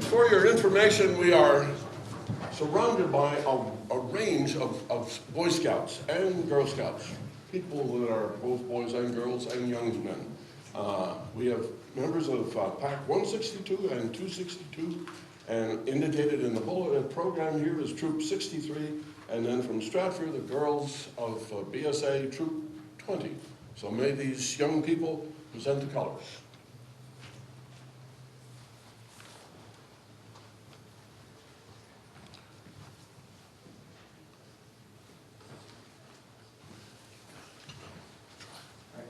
For your information, we are surrounded by a range of Boy Scouts and Girl Scouts, people that are both boys and girls and young men. We have members of Pack 162 and 262, and indicated in the bulletin program here is Troop 63, and then from Stratford, the girls of BSA Troop 20. So may these young people present the colors.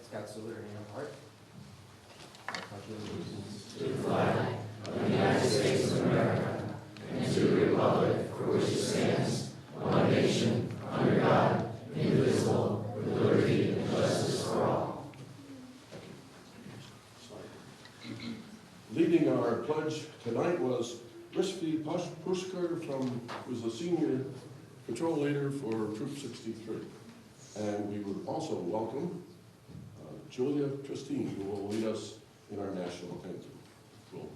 Scout salute our hand apart. I pledge allegiance to the flag of the United States of America and to the republic for which it stands, one nation, under God, indivisible, with liberty and justice for all. Leading our pledge tonight was Risky Pushker, who was the senior patrol leader for Troop 63. And we would also welcome Julia Tristine, who will lead us in our national anthem. Will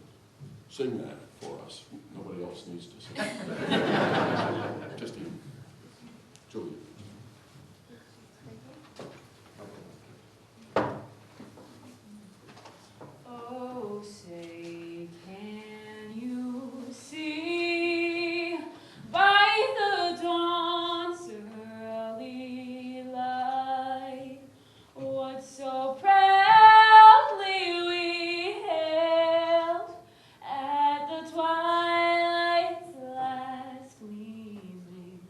sing that for us. Nobody else needs to sing. Tristine. Julia. Oh, say, can you see by the dawn's early light what so proudly we hailed at the twilight's last gleaming,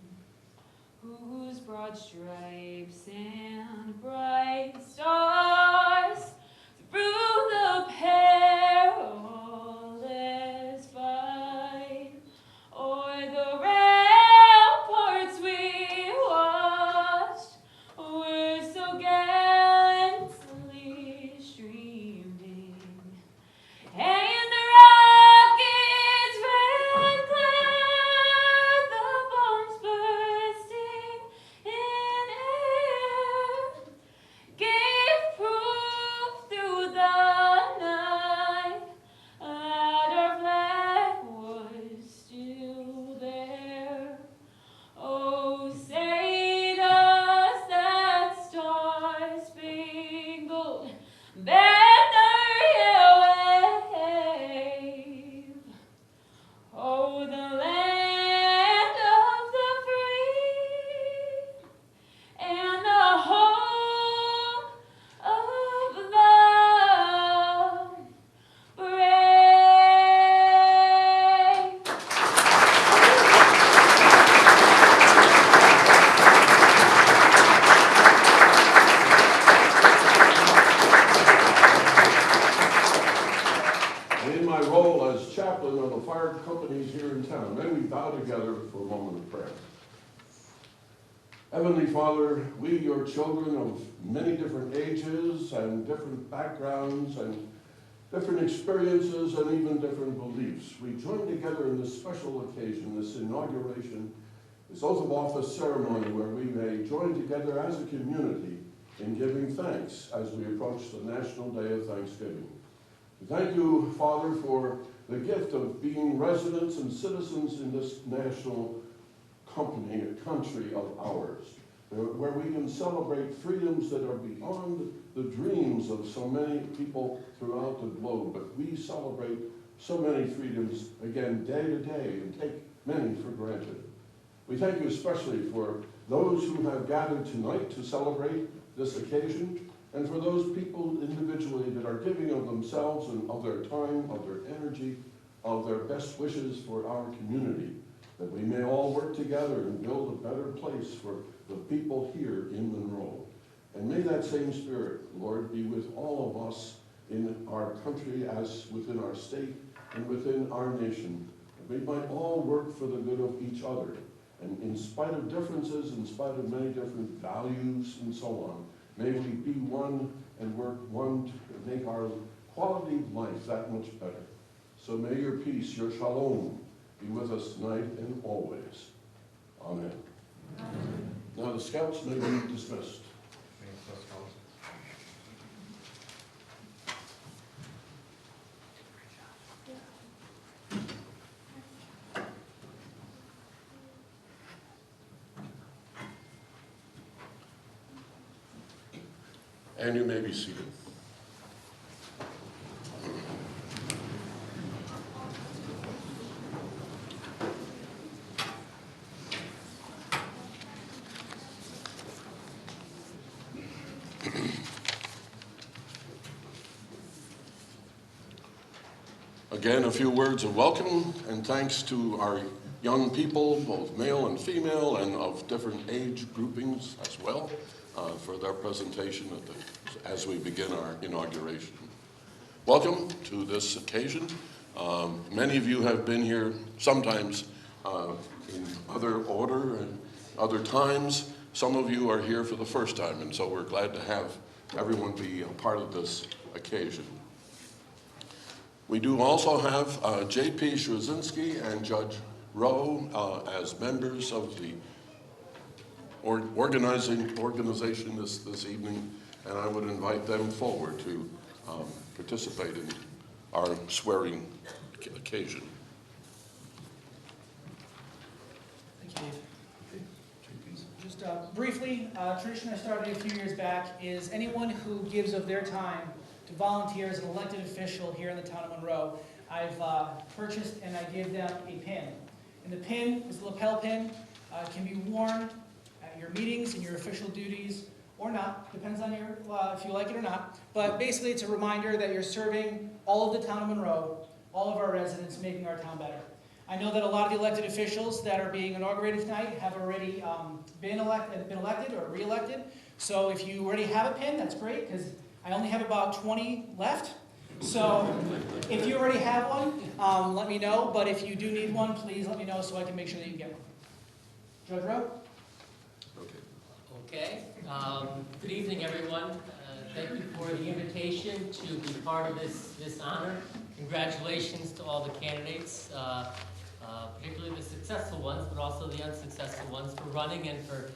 whose broad stripes and bright stars through the perilous fight o'er the ramparts we watched were so gallantly streaming, and the rocket's red glare, the bombs bursting in air, gave proof through the night that our flag was still there. Oh, say does that star-spangled banner yet wave? Oh, the land of the free and the home of the brave. In my role as chaplain of the fire companies here in town, may we bow together for a moment of prayer. Heavenly Father, we, your children of many different ages and different backgrounds and different experiences and even different beliefs, we join together in this special occasion, this inauguration, this oath of office ceremony, where we may join together as a community in giving thanks as we approach the National Day of Thanksgiving. We thank you, Father, for the gift of being residents and citizens in this national country of ours, where we can celebrate freedoms that are beyond the dreams of so many people throughout the globe. But we celebrate so many freedoms, again, day to day, and take many for granted. We thank you especially for those who have gathered tonight to celebrate this occasion, and for those people individually that are giving of themselves and of their time, of their energy, of their best wishes for our community, that we may all work together and build a better place for the people here in Monroe. And may that same spirit, Lord, be with all of us in our country, as within our state and within our nation. That we might all work for the good of each other. And in spite of differences, in spite of many different values and so on, may we be one and work one to make our quality of life that much better. So may your peace, your shalom, be with us tonight and always. Amen. Amen. Now the scouts may be dismissed. And you may be seated. Again, a few words of welcome and thanks to our young people, both male and female, and of different age groupings as well, for their presentation as we begin our inauguration. Welcome to this occasion. Many of you have been here sometimes in other order and other times. Some of you are here for the first time, and so we're glad to have everyone be a part of this occasion. We do also have J.P. Shuzinski and Judge Rowe as members of the organization this evening, and I would invite them forward to participate in our swearing occasion. Thank you, Dave. Just briefly, tradition I started a few years back is anyone who gives of their time to volunteer as an elected official here in the town of Monroe, I've purchased and I give them a pin. And the pin is a lapel pin. It can be worn at your meetings and your official duties or not, depends on your if you like it or not. But basically it's a reminder that you're serving all of the town of Monroe, all of our residents, making our town better. I know that a lot of the elected officials that are being inaugurated tonight have already been elected or re-elected. So if you already have a pin, that's great, because I only have about 20 left. So if you already have one, let me know. But if you do need one, please let me know so I can make sure that you get one. Judge Rowe? Okay. Good evening, everyone. Thank you for the invitation to be part of this honor. Congratulations to all the candidates, particularly the successful ones, but also the unsuccessful ones, for running and for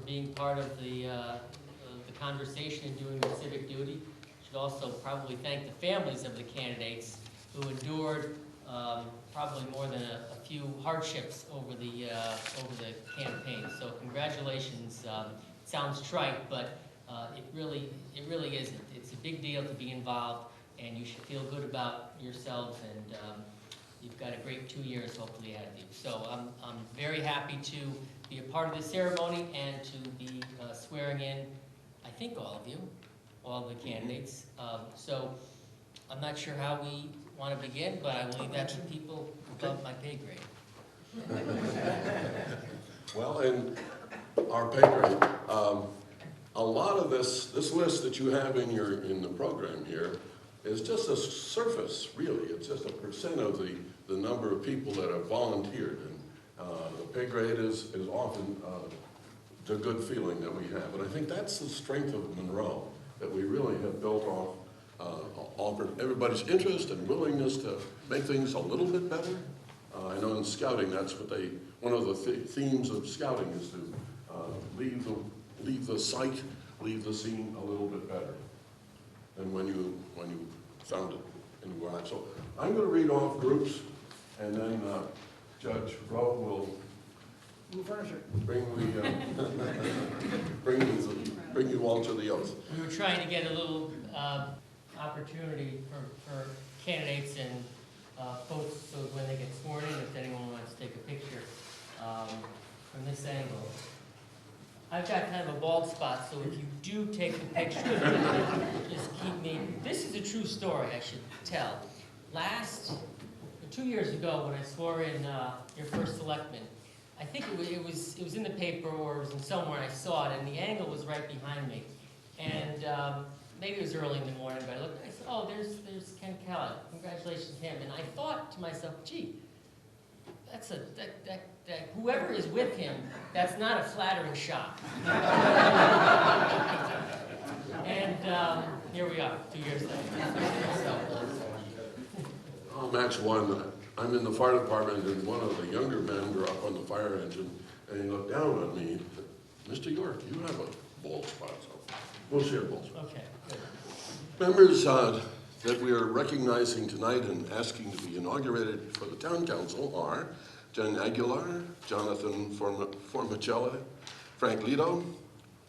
being part of the conversation and doing their civic duty. Should also probably thank the families of the candidates who endured probably more than a few hardships over the campaign. So congratulations. Sounds trite, but it really isn't. It's a big deal to be involved, and you should feel good about yourselves, and you've got a great 2 years hopefully ahead of you. So I'm very happy to be a part of this ceremony and to be swearing in, I think, all of you, all the candidates. So I'm not sure how we want to begin, but I will leave that to people above my pay grade. Well, in our pay grade, a lot of this list that you have in the program here is just a surface, really. It's just a percent of the number of people that have volunteered. And the pay grade is often the good feeling that we have. And I think that's the strength of Monroe, that we really have built off everybody's interest and willingness to make things a little bit better. I know in scouting, that's what one of the themes of scouting is to leave the site, leave the scene a little bit better than when you found it in your life. So I'm going to read off groups, and then Judge Rowe will Move furniture. bring you all to the oath. We were trying to get a little opportunity for candidates and folks, so when they get sworn in, if anyone wants to take a picture from this angle. I've got kind of a bald spot, so if you do take the picture, just keep me. This is a true story I should tell. 2 years ago, when I swore in your first selectman, I think it was in the paper or it was in somewhere, I saw it, and the angle was right behind me. And maybe it was early in the morning, but I looked, I said, oh, there's Ken Kellogg. Congratulations to him. And I thought to myself, gee, that's whoever is with him, that's not a flattering shot. And here we are, 2 years later. Oh, Max won. I'm in the fire department, and one of the younger men were up on the fire engine, and he looked down on me and said, Mr. York, you have a bald spot, so we'll share a bald spot. Okay, good. Members that we are recognizing tonight and asking to be inaugurated for the town council are Jen Aguilar, Jonathan Formicella, Frank Lito,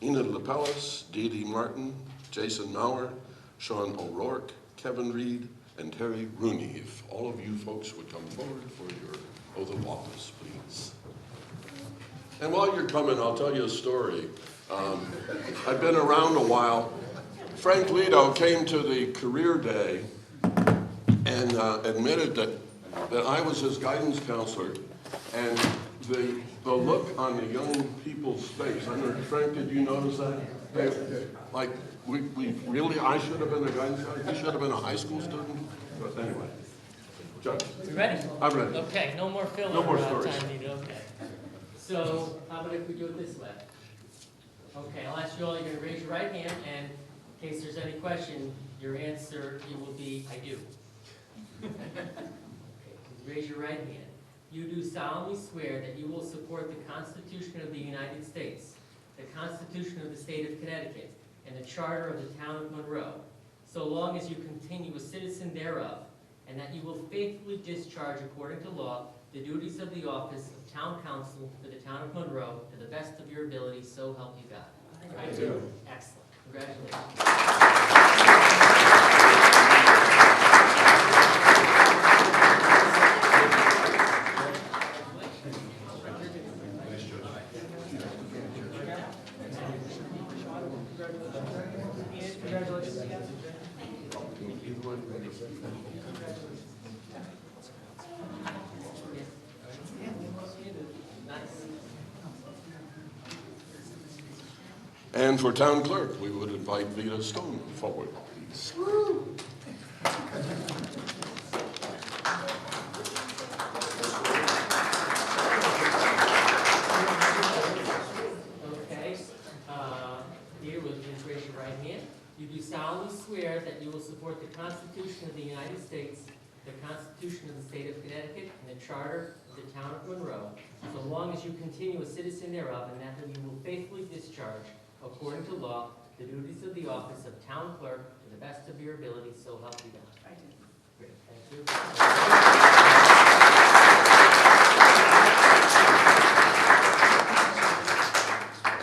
Enid LaPellis, Dee Dee Martin, Jason Maurer, Sean O'Rourke, Kevin Reed, and Terry Rooney. If all of you folks would come forward for your oath of office, please. And while you're coming, I'll tell you a story. I've been around a while. Frank Lido came to the career day and admitted that I was his guidance counselor, and the look on the young people's face. I know, Frank, did you notice that? Like, we really, I should have been a guidance counselor. He should have been a high school student. But anyway, Judge. You ready? I'm ready. Okay, no more filler. No more stories. Time needed. Okay. So, how about if we do it this way? Okay, I'll ask you all, you're gonna raise your right hand, and in case there's any question, your answer, it will be, I do. Okay, please raise your right hand. You do solemnly swear that you will support the Constitution of the United States, the Constitution of the State of Connecticut, and the Charter of the Town of Monroe, so long as you continue a citizen thereof, and that you will faithfully discharge according to law the duties of the office of Town Council for the Town of Monroe to the best of your ability, so help you God. I do. Excellent. Congratulations. Congratulations again. And for town clerk, we would invite Vita Stone forward, please. Okay, here, will you please raise your right hand? You do solemnly swear that you will support the Constitution of the United States, the Constitution of the State of Connecticut, and the Charter of the Town of Monroe, so long as you continue a citizen thereof, and that you will faithfully discharge, according to law, the duties of the office of Town Clerk to the best of your ability, so help you God. I do. Great, thank you.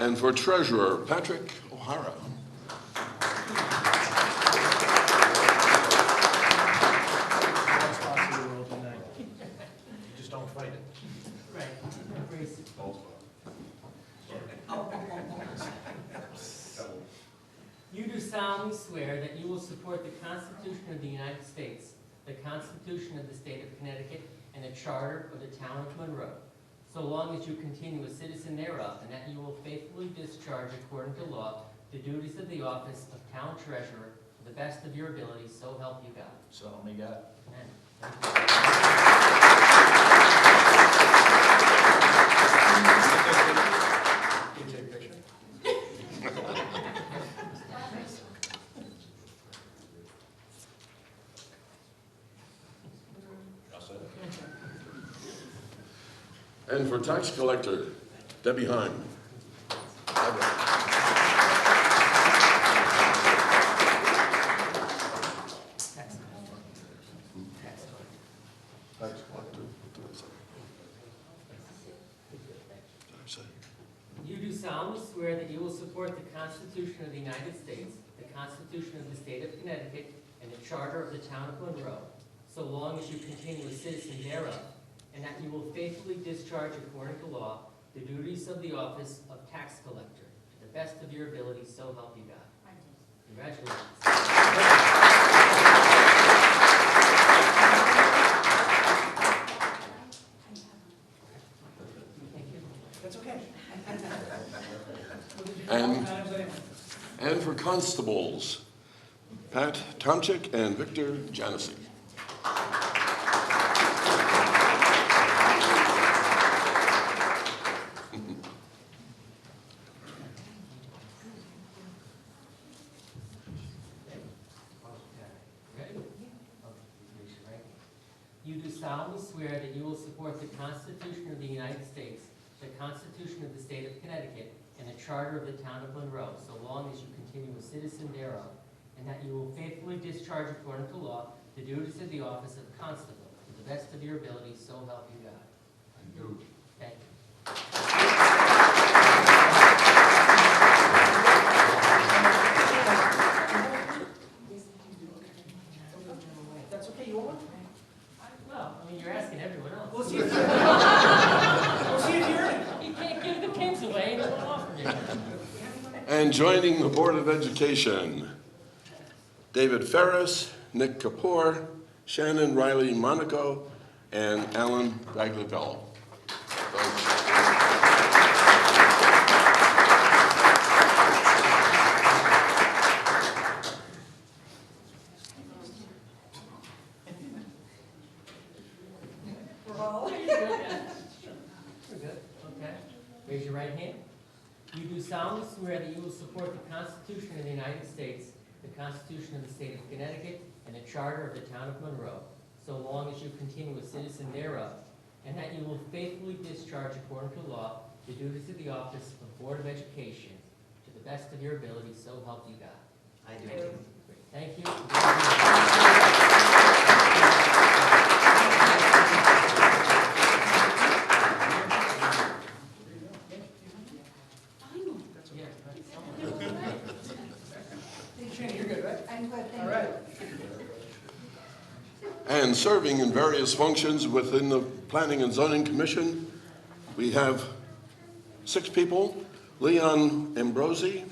And for treasurer, Patrick O'Hara. Just don't fight it. Right. Grace. You do solemnly swear that you will support the Constitution of the United States, the Constitution of the State of Connecticut, and the Charter of the Town of Monroe, so long as you continue a citizen thereof, and that you will faithfully discharge according to law the duties of the office of Town Treasurer to the best of your ability, so help you God. So help me God. Amen. Thank you. Can you take a picture? I'll set it. And for tax collector, Debbie Heim. Tax collector. What did I say? You do solemnly swear that you will support the Constitution of the United States, the Constitution of the State of Connecticut, and the Charter of the Town of Monroe, so long as you continue a citizen thereof, and that you will faithfully discharge according to law the duties of the office of tax collector to the best of your ability, so help you God. Congratulations. That's okay. And for constables, Pat Tomczyk and Victor Janessi. Ready? Raise your right hand. You do solemnly swear that you will support the Constitution of the United States, the Constitution of the State of Connecticut, and the Charter of the Town of Monroe, so long as you continue a citizen thereof, and that you will faithfully discharge according to law the duties of the office of constable to the best of your ability, so help you God. I do. Thank you. And joining the Board of Education, David Ferris, Nick Kapoor, Shannon Riley Monaco, and Alan Bagliavello. We're good, okay. Raise your right hand. You do solemnly swear that you will support the Constitution of the United States, the Constitution of the State of Connecticut, and the Charter of the Town of Monroe, so long as you continue a citizen thereof, and that you will faithfully discharge according to law the duties of the office of Board of Education to the best of your ability, so help you God. I do. Great. Thank you. Shannon, you're good, right? I'm good, thank All you. right. And serving in various functions within the Planning and Zoning Commission, we have 6 people: Leon Ambrosi,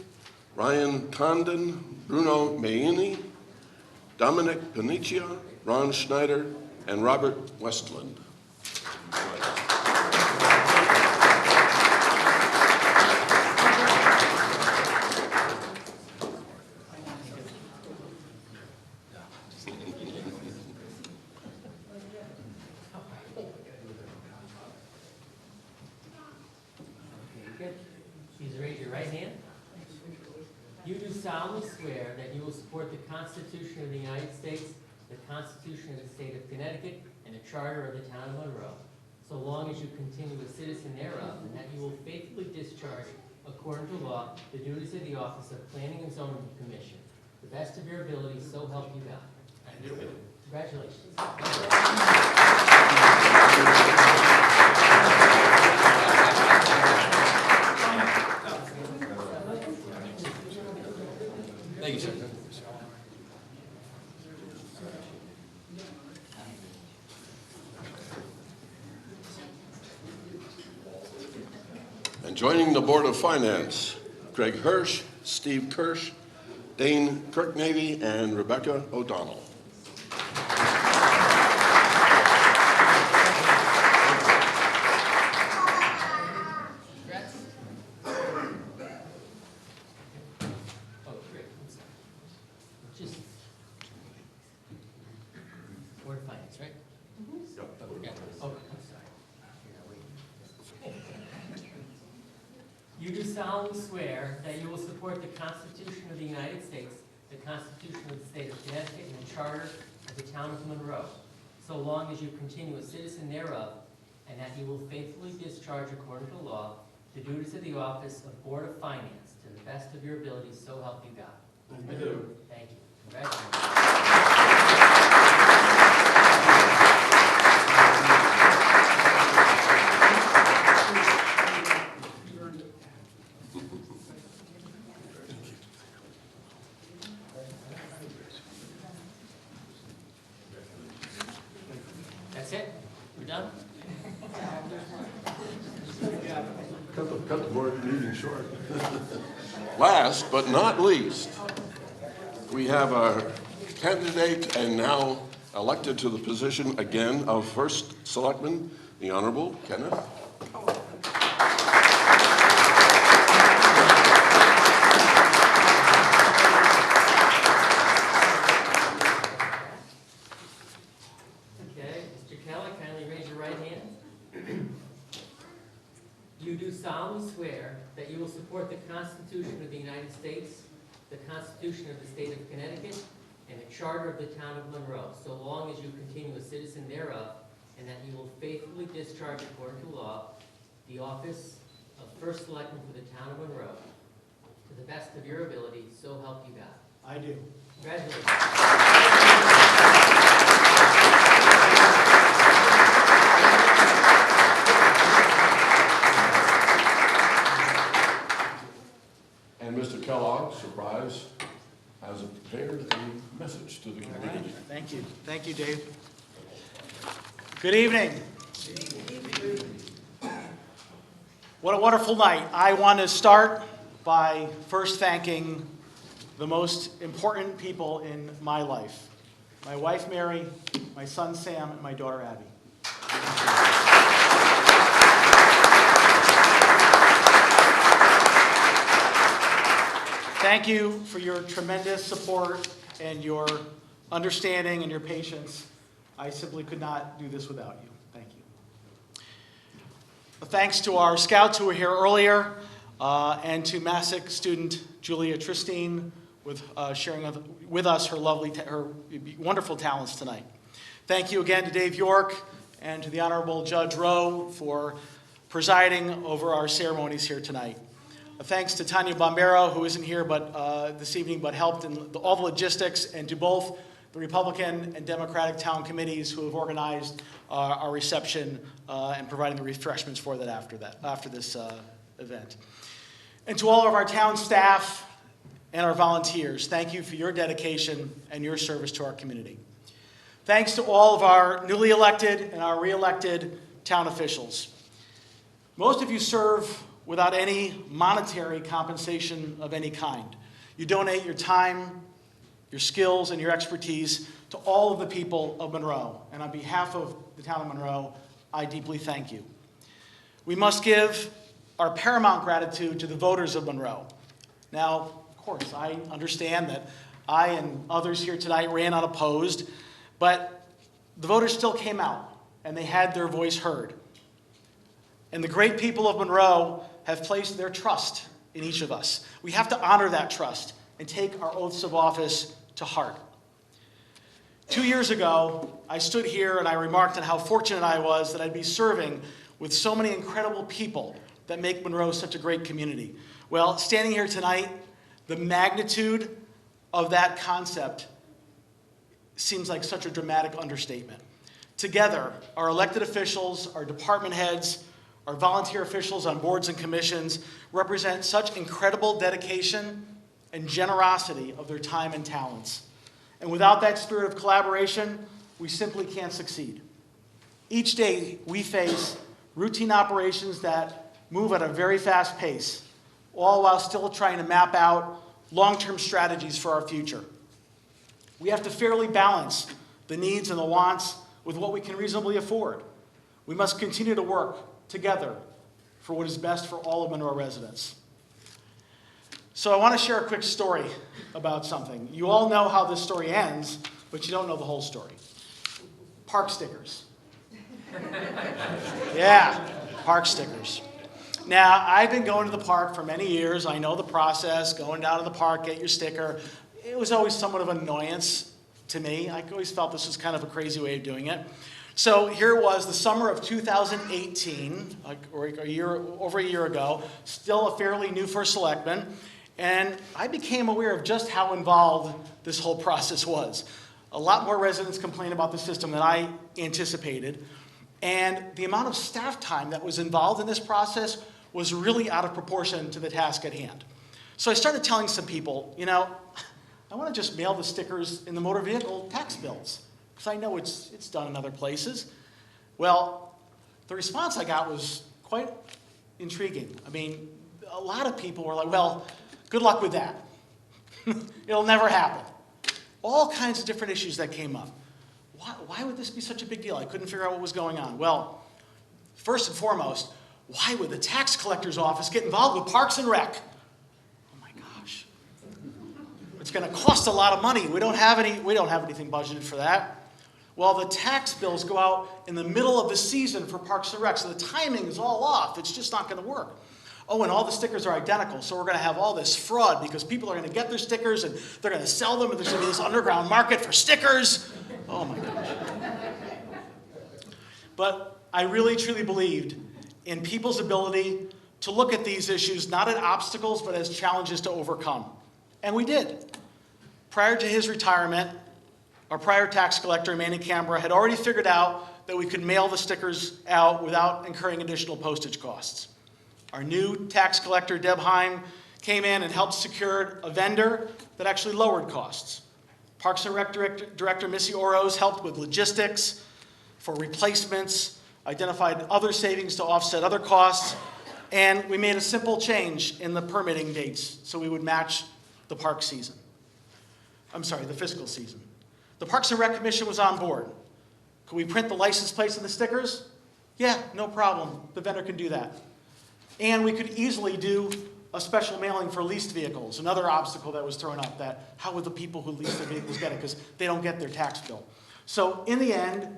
Ryan Condon, Bruno Maini, Dominic Panicia, Ron Schneider, and Robert Westland. Good. Please raise your right hand. You do solemnly swear that you will support the Constitution of the United States, the Constitution of the State of Connecticut, and the Charter of the Town of Monroe, so long as you continue a citizen thereof, and that you will faithfully discharge, according to law, the duties of the Office of Planning and Zoning Commission, to the best of your ability, so help you God. I do. Congratulations. Thank you, sir. And joining the Board of Finance, Greg Hirsch, Steve Kirsch, Dane Kirknavy, and Rebecca O'Donnell. Congrats. Oh, great. I'm sorry. Just Board of Finance, right? Yeah. Oh, I'm sorry. You do solemnly swear that you will support the Constitution of the United States, the Constitution of the State of Connecticut, and the Charter of the Town of Monroe, so long as you continue a citizen thereof, and that you will faithfully discharge according to law the duties of the office of Board of Finance to the best of your ability, so help you God. I do. Thank you. Congratulations. That's it? We're done? Cut the board meeting short. Last but not least, we have our candidate and now elected to the position again of First Selectman, the Honorable Kenneth. Okay, Mr. Kelly, kindly raise your right hand. You do solemnly swear that you will support the Constitution of the United States, the Constitution of the State of Connecticut, and the Charter of the Town of Monroe, so long as you continue a citizen thereof, and that you will faithfully discharge according to law the office of First Selectman for the Town of Monroe, to the best of your ability, so help you God. I do. Congratulations. And Mr. Kellogg, surprise, has prepared a message to the community. Thank you. Thank you, Dave. Good evening. What a wonderful night. I want to start by first thanking the most important people in my life. My wife, Mary, my son, Sam, and my daughter, Abby. Thank you for your tremendous support and your understanding and your patience. I simply could not do this without you. Thank you. Thanks to our scouts who were here earlier, and to Massac student Julia Tristine with sharing with us her her wonderful talents tonight. Thank you again to Dave York and to the Honorable Judge Rowe for presiding over our ceremonies here tonight. Thanks to Tanya Bombero, who isn't here this evening, but helped in all the logistics, and to both the Republican and Democratic town committees who have organized our reception and providing the refreshments for that after this event. And to all of our town staff and our volunteers, thank you for your dedication and your service to our community. Thanks to all of our newly elected and our re-elected town officials. Most of you serve without any monetary compensation of any kind. You donate your time, your skills, and your expertise to all of the people of Monroe. And on behalf of the town of Monroe, I deeply thank you. We must give our paramount gratitude to the voters of Monroe. Now, of course, I understand that I and others here tonight ran unopposed, but the voters still came out, and they had their voice heard. And the great people of Monroe have placed their trust in each of us. We have to honor that trust and take our oaths of office to heart. 2 years ago, I stood here and I remarked on how fortunate I was that I'd be serving with so many incredible people that make Monroe such a great community. Well, standing here tonight, the magnitude of that concept seems like such a dramatic understatement. Together, our elected officials, our department heads, our volunteer officials on boards and commissions represent such incredible dedication and generosity of their time and talents. And without that spirit of collaboration, we simply can't succeed. Each day, we face routine operations that move at a very fast pace, all while still trying to map out long-term strategies for our future. We have to fairly balance the needs and the wants with what we can reasonably afford. We must continue to work together for what is best for all of Monroe residents. So I want to share a quick story about something. You all know how this story ends, but you don't know the whole story. Park stickers. Yeah, park stickers. Now, I've been going to the park for many years. I know the process, going down to the park, get your sticker. It was always somewhat of an annoyance to me. I always felt this was kind of a crazy way of doing it. So here it was, the summer of 2018, or over a year ago, still a fairly new first selectman, and I became aware of just how involved this whole process was. A lot more residents complained about the system than I anticipated, and the amount of staff time that was involved in this process was really out of proportion to the task at hand. So I started telling some people, I want to just mail the stickers in the motor vehicle tax bills, because I know it's done in other places. Well, the response I got was quite intriguing. I mean, a lot of people were like, well, good luck with that. It'll never happen. All kinds of different issues that came up. Why would this be such a big deal? I couldn't figure out what was going on. Well, first and foremost, why would the tax collector's office get involved with Parks and Rec? Oh my gosh. It's going to cost a lot of money. We don't have anything budgeted for that. Well, the tax bills go out in the middle of the season for Parks and Rec, so the timing is all off. It's just not going to work. Oh, and all the stickers are identical, so we're going to have all this fraud because people are going to get their stickers and they're going to sell them, and there's going to be this underground market for stickers. Oh my gosh. But I really, truly believed in people's ability to look at these issues not as obstacles, but as challenges to overcome. And we did. Prior to his retirement, our prior tax collector, Manny Canberra, had already figured out that we could mail the stickers out without incurring additional postage costs. Our new tax collector, Deb Heim, came in and helped secure a vendor that actually lowered costs. Parks and Rec Director Missy Oroz helped with logistics for replacements, identified other savings to offset other costs, And we made a simple change in the permitting dates so we would match the park season. I'm sorry, the fiscal season. The Parks and Rec Commission was on board. Could we print the license plates and the stickers? Yeah, no problem. The vendor can do that. And we could easily do a special mailing for leased vehicles, another obstacle that was thrown up, that how would the people who lease the vehicles get it, because they don't get their tax bill. So in the end,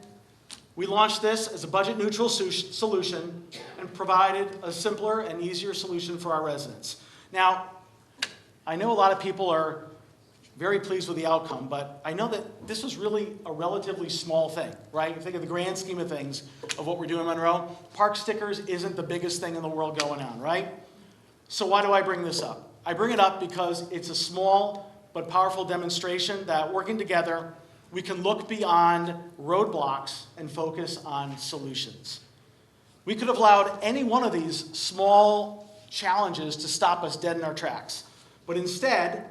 we launched this as a budget-neutral solution and provided a simpler and easier solution for our residents. Now, I know a lot of people are very pleased with the outcome, but I know that this was really a relatively small thing, right? Think of the grand scheme of things of what we're doing in Monroe. Park stickers isn't the biggest thing in the world going on, right? So why do I bring this up? I bring it up because it's a small but powerful demonstration that working together, we can look beyond roadblocks and focus on solutions. We could have allowed any one of these small challenges to stop us dead in our tracks, but instead,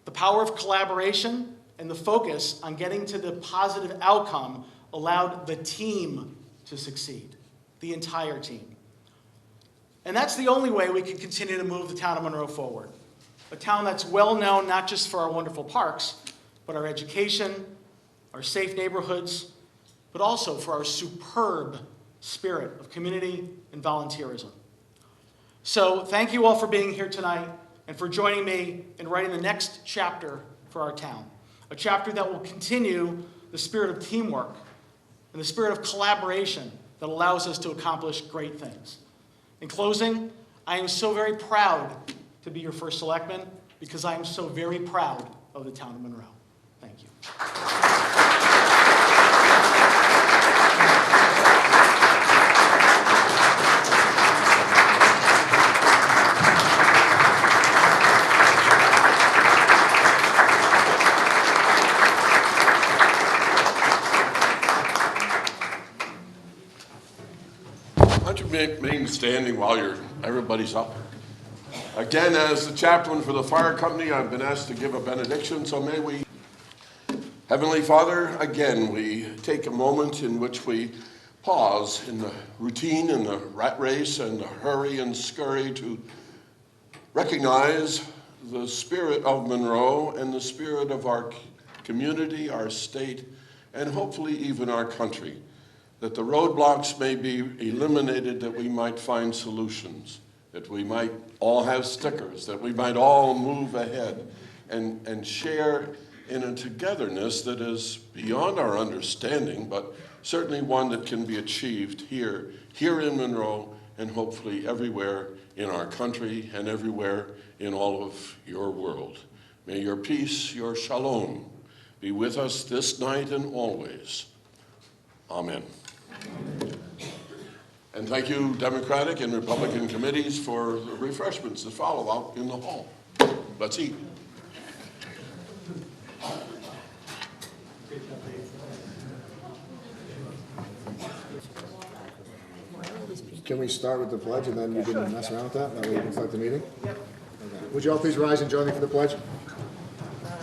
the power of collaboration and the focus on getting to the positive outcome allowed the team to succeed, the entire team. And that's the only way we can continue to move the town of Monroe forward. A town that's well known not just for our wonderful parks, but our education, our safe neighborhoods, but also for our superb spirit of community and volunteerism. So thank you all for being here tonight and for joining me in writing the next chapter for our town. A chapter that will continue the spirit of teamwork and the spirit of collaboration that allows us to accomplish great things. In closing, I am so very proud to be your first selectman because I am so very proud of the town of Monroe. Thank you. Why don't you remain standing while everybody's up? Again, as the chaplain for the fire company, I've been asked to give a benediction, so may we. Heavenly Father, again, we take a moment in which we pause in the routine and the rat race and the hurry and scurry to recognize the spirit of Monroe and the spirit of our community, our state, and hopefully even our country. That the roadblocks may be eliminated, that we might find solutions, that we might all have stickers, that we might all move ahead and share in a togetherness that is beyond our understanding, but certainly one that can be achieved here in Monroe, and hopefully everywhere in our country and everywhere in all of your world. May your peace, your shalom, be with us this night and always. Amen. And thank you, Democratic and Republican committees, for the refreshments that follow out in the hall. Let's eat. Can we start with the pledge and then we can mess around with that? That way we can start the meeting? Yep. Okay. Would you all please rise and join me for the pledge?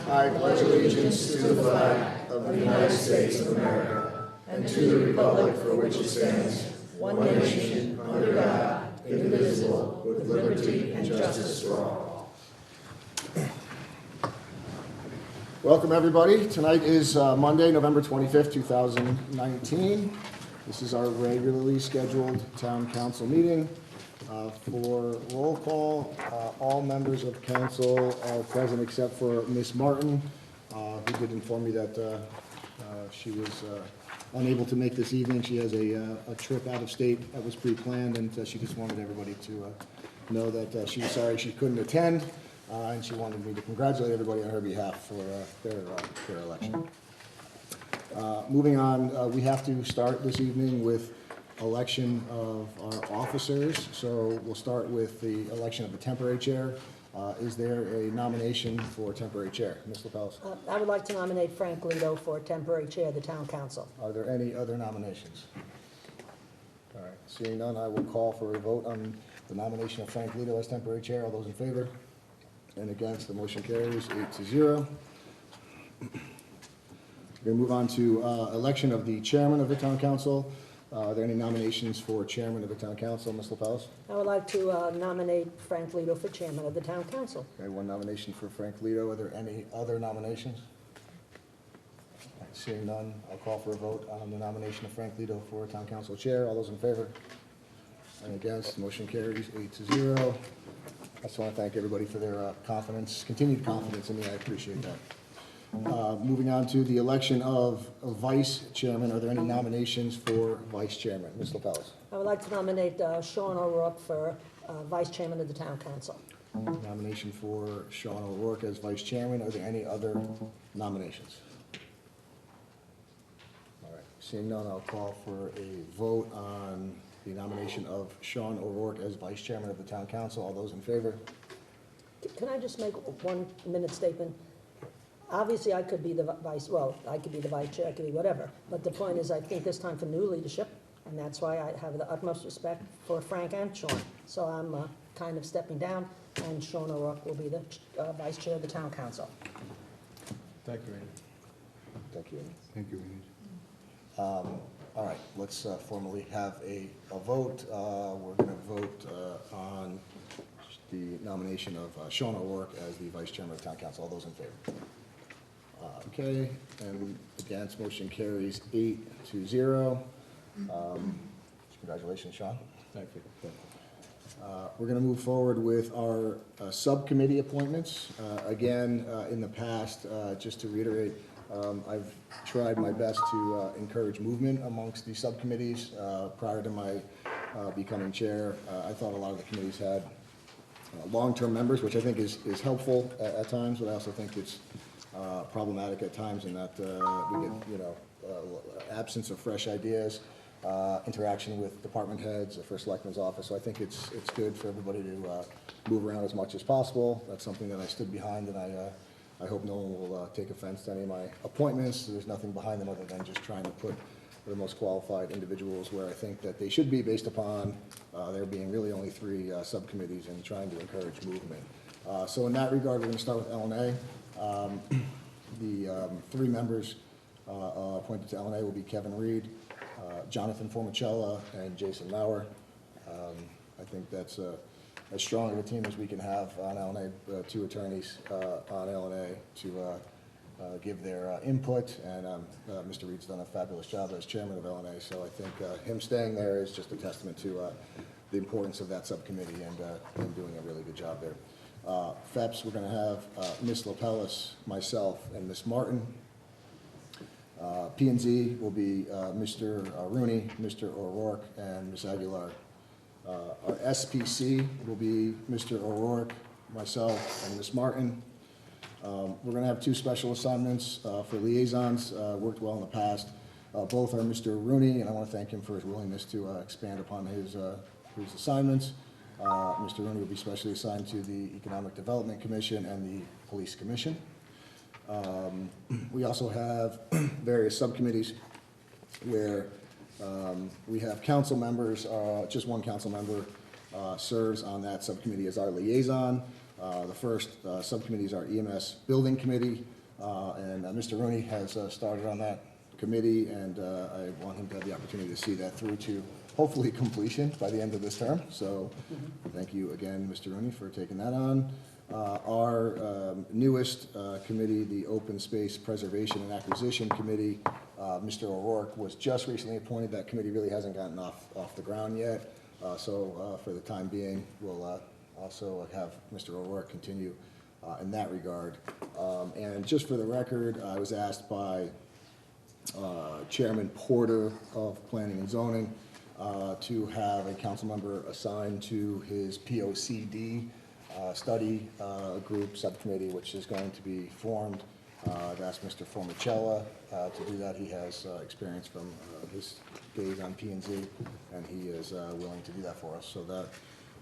I pledge allegiance to the flag of the United States of America and to the republic for which it stands, one nation, under God, indivisible, with liberty and justice for all. Welcome, everybody. Tonight is Monday, November 25th, 2019. This is our regularly scheduled town council meeting. For roll call, all members of council are present except for Ms. Martin, who did inform me that she was unable to make this evening. She has a trip out of state that was pre-planned, and she just wanted everybody to know that she was sorry she couldn't attend, and she wanted me to congratulate everybody on her behalf for their election. Moving on, we have to start this evening with election of our officers. So we'll start with the election of the temporary chair. Is there a nomination for temporary chair? Ms. LaPellis? I would like to nominate Frank Lito for temporary chair of the town council. Are there any other nominations? All right, seeing none, I will call for a vote on the nomination of Frank Lito as temporary chair. All those in favor? And against, the motion carries 8-0. We're going to move on to election of the chairman of the town council. Are there any nominations for chairman of the town council? Ms. LaPellis? I would like to nominate Frank Lito for chairman of the town council. Okay, one nomination for Frank Lito. Are there any other nominations? Seeing none, I'll call for a vote on the nomination of Frank Lito for town council chair. All those in favor? Any against? Motion carries 8-0. I just want to thank everybody for their confidence, continued confidence in me. I appreciate that. Moving on to the election of vice chairman. Are there any nominations for vice chairman? Ms. LaPellis? I would like to nominate Sean O'Rourke for vice chairman of the town council. Nomination for Sean O'Rourke as vice chairman. Are there any other nominations? All right, seeing none, I'll call for a vote on the nomination of Sean O'Rourke as vice chairman of the town council. All those in favor? Can I just make 1 minute statement? Obviously, I could be the vice, well, I could be the vice chair, I could be whatever. But the point is, I think it's time for new leadership, and that's why I have the utmost respect for Frank and Sean. So I'm kind of stepping down, and Sean O'Rourke will be the vice chair of the town council. Thank you, Randy. Thank you. Thank you, Randy. All right, let's formally have a vote. We're going to vote on the nomination of Sean O'Rourke as the vice chairman of town council. All those in favor? Okay, and against, motion carries 8-0. Congratulations, Sean. Thank you. We're going to move forward with our subcommittee appointments. Again, in the past, just to reiterate, I've tried my best to encourage movement amongst the subcommittees. Prior to my becoming chair, I thought a lot of the committees had long-term members, which I think is helpful at times, but I also think it's problematic at times in that we get, absence of fresh ideas, interaction with department heads, the first selectman's office. So I think it's good for everybody to move around as much as possible. That's something that I stood behind, and I hope no one will take offense to any of my appointments. There's nothing behind them other than just trying to put the most qualified individuals where I think that they should be based upon there being really only 3 subcommittees and trying to encourage movement. So in that regard, we're going to start with LNA. The 3 members appointed to LNA will be Kevin Reed, Jonathan Formicella, and Jason Lauer. I think that's as strong of a team as we can have on LNA, 2 attorneys on LNA to give their input, and Mr. Reed's done a fabulous job as chairman of LNA, so I think him staying there is just a testament to the importance of that subcommittee and doing a really good job there. FEPS, we're going to have Ms. LaPellis, myself, and Ms. Martin. P&Z will be Mr. Rooney, Mr. O'Rourke, and Ms. Aguilar. Our SPC will be Mr. O'Rourke, myself, and Ms. Martin. We're going to have 2 special assignments for liaisons, worked well in the past. Both are Mr. Rooney, and I want to thank him for his willingness to expand upon his assignments. Mr. Rooney will be specially assigned to the Economic Development Commission and the Police Commission. We also have various subcommittees where we have council members, just 1 council member serves on that subcommittee as our liaison. The first subcommittee is our EMS Building Committee, and Mr. Rooney has started on that committee, and I want him to have the opportunity to see that through to hopefully completion by the end of this term. So thank you again, Mr. Rooney, for taking that on. Our newest committee, the Open Space Preservation and Acquisition Committee, Mr. O'Rourke was just recently appointed. That committee really hasn't gotten off the ground yet. So for the time being, we'll also have Mr. O'Rourke continue in that regard. And just for the record, I was asked by Chairman Porter of Planning and Zoning to have a council member assigned to his POCD study group subcommittee, which is going to be formed. I've asked Mr. Formicella to do that. He has experience from his days on P&Z, and he is willing to do that for us. So that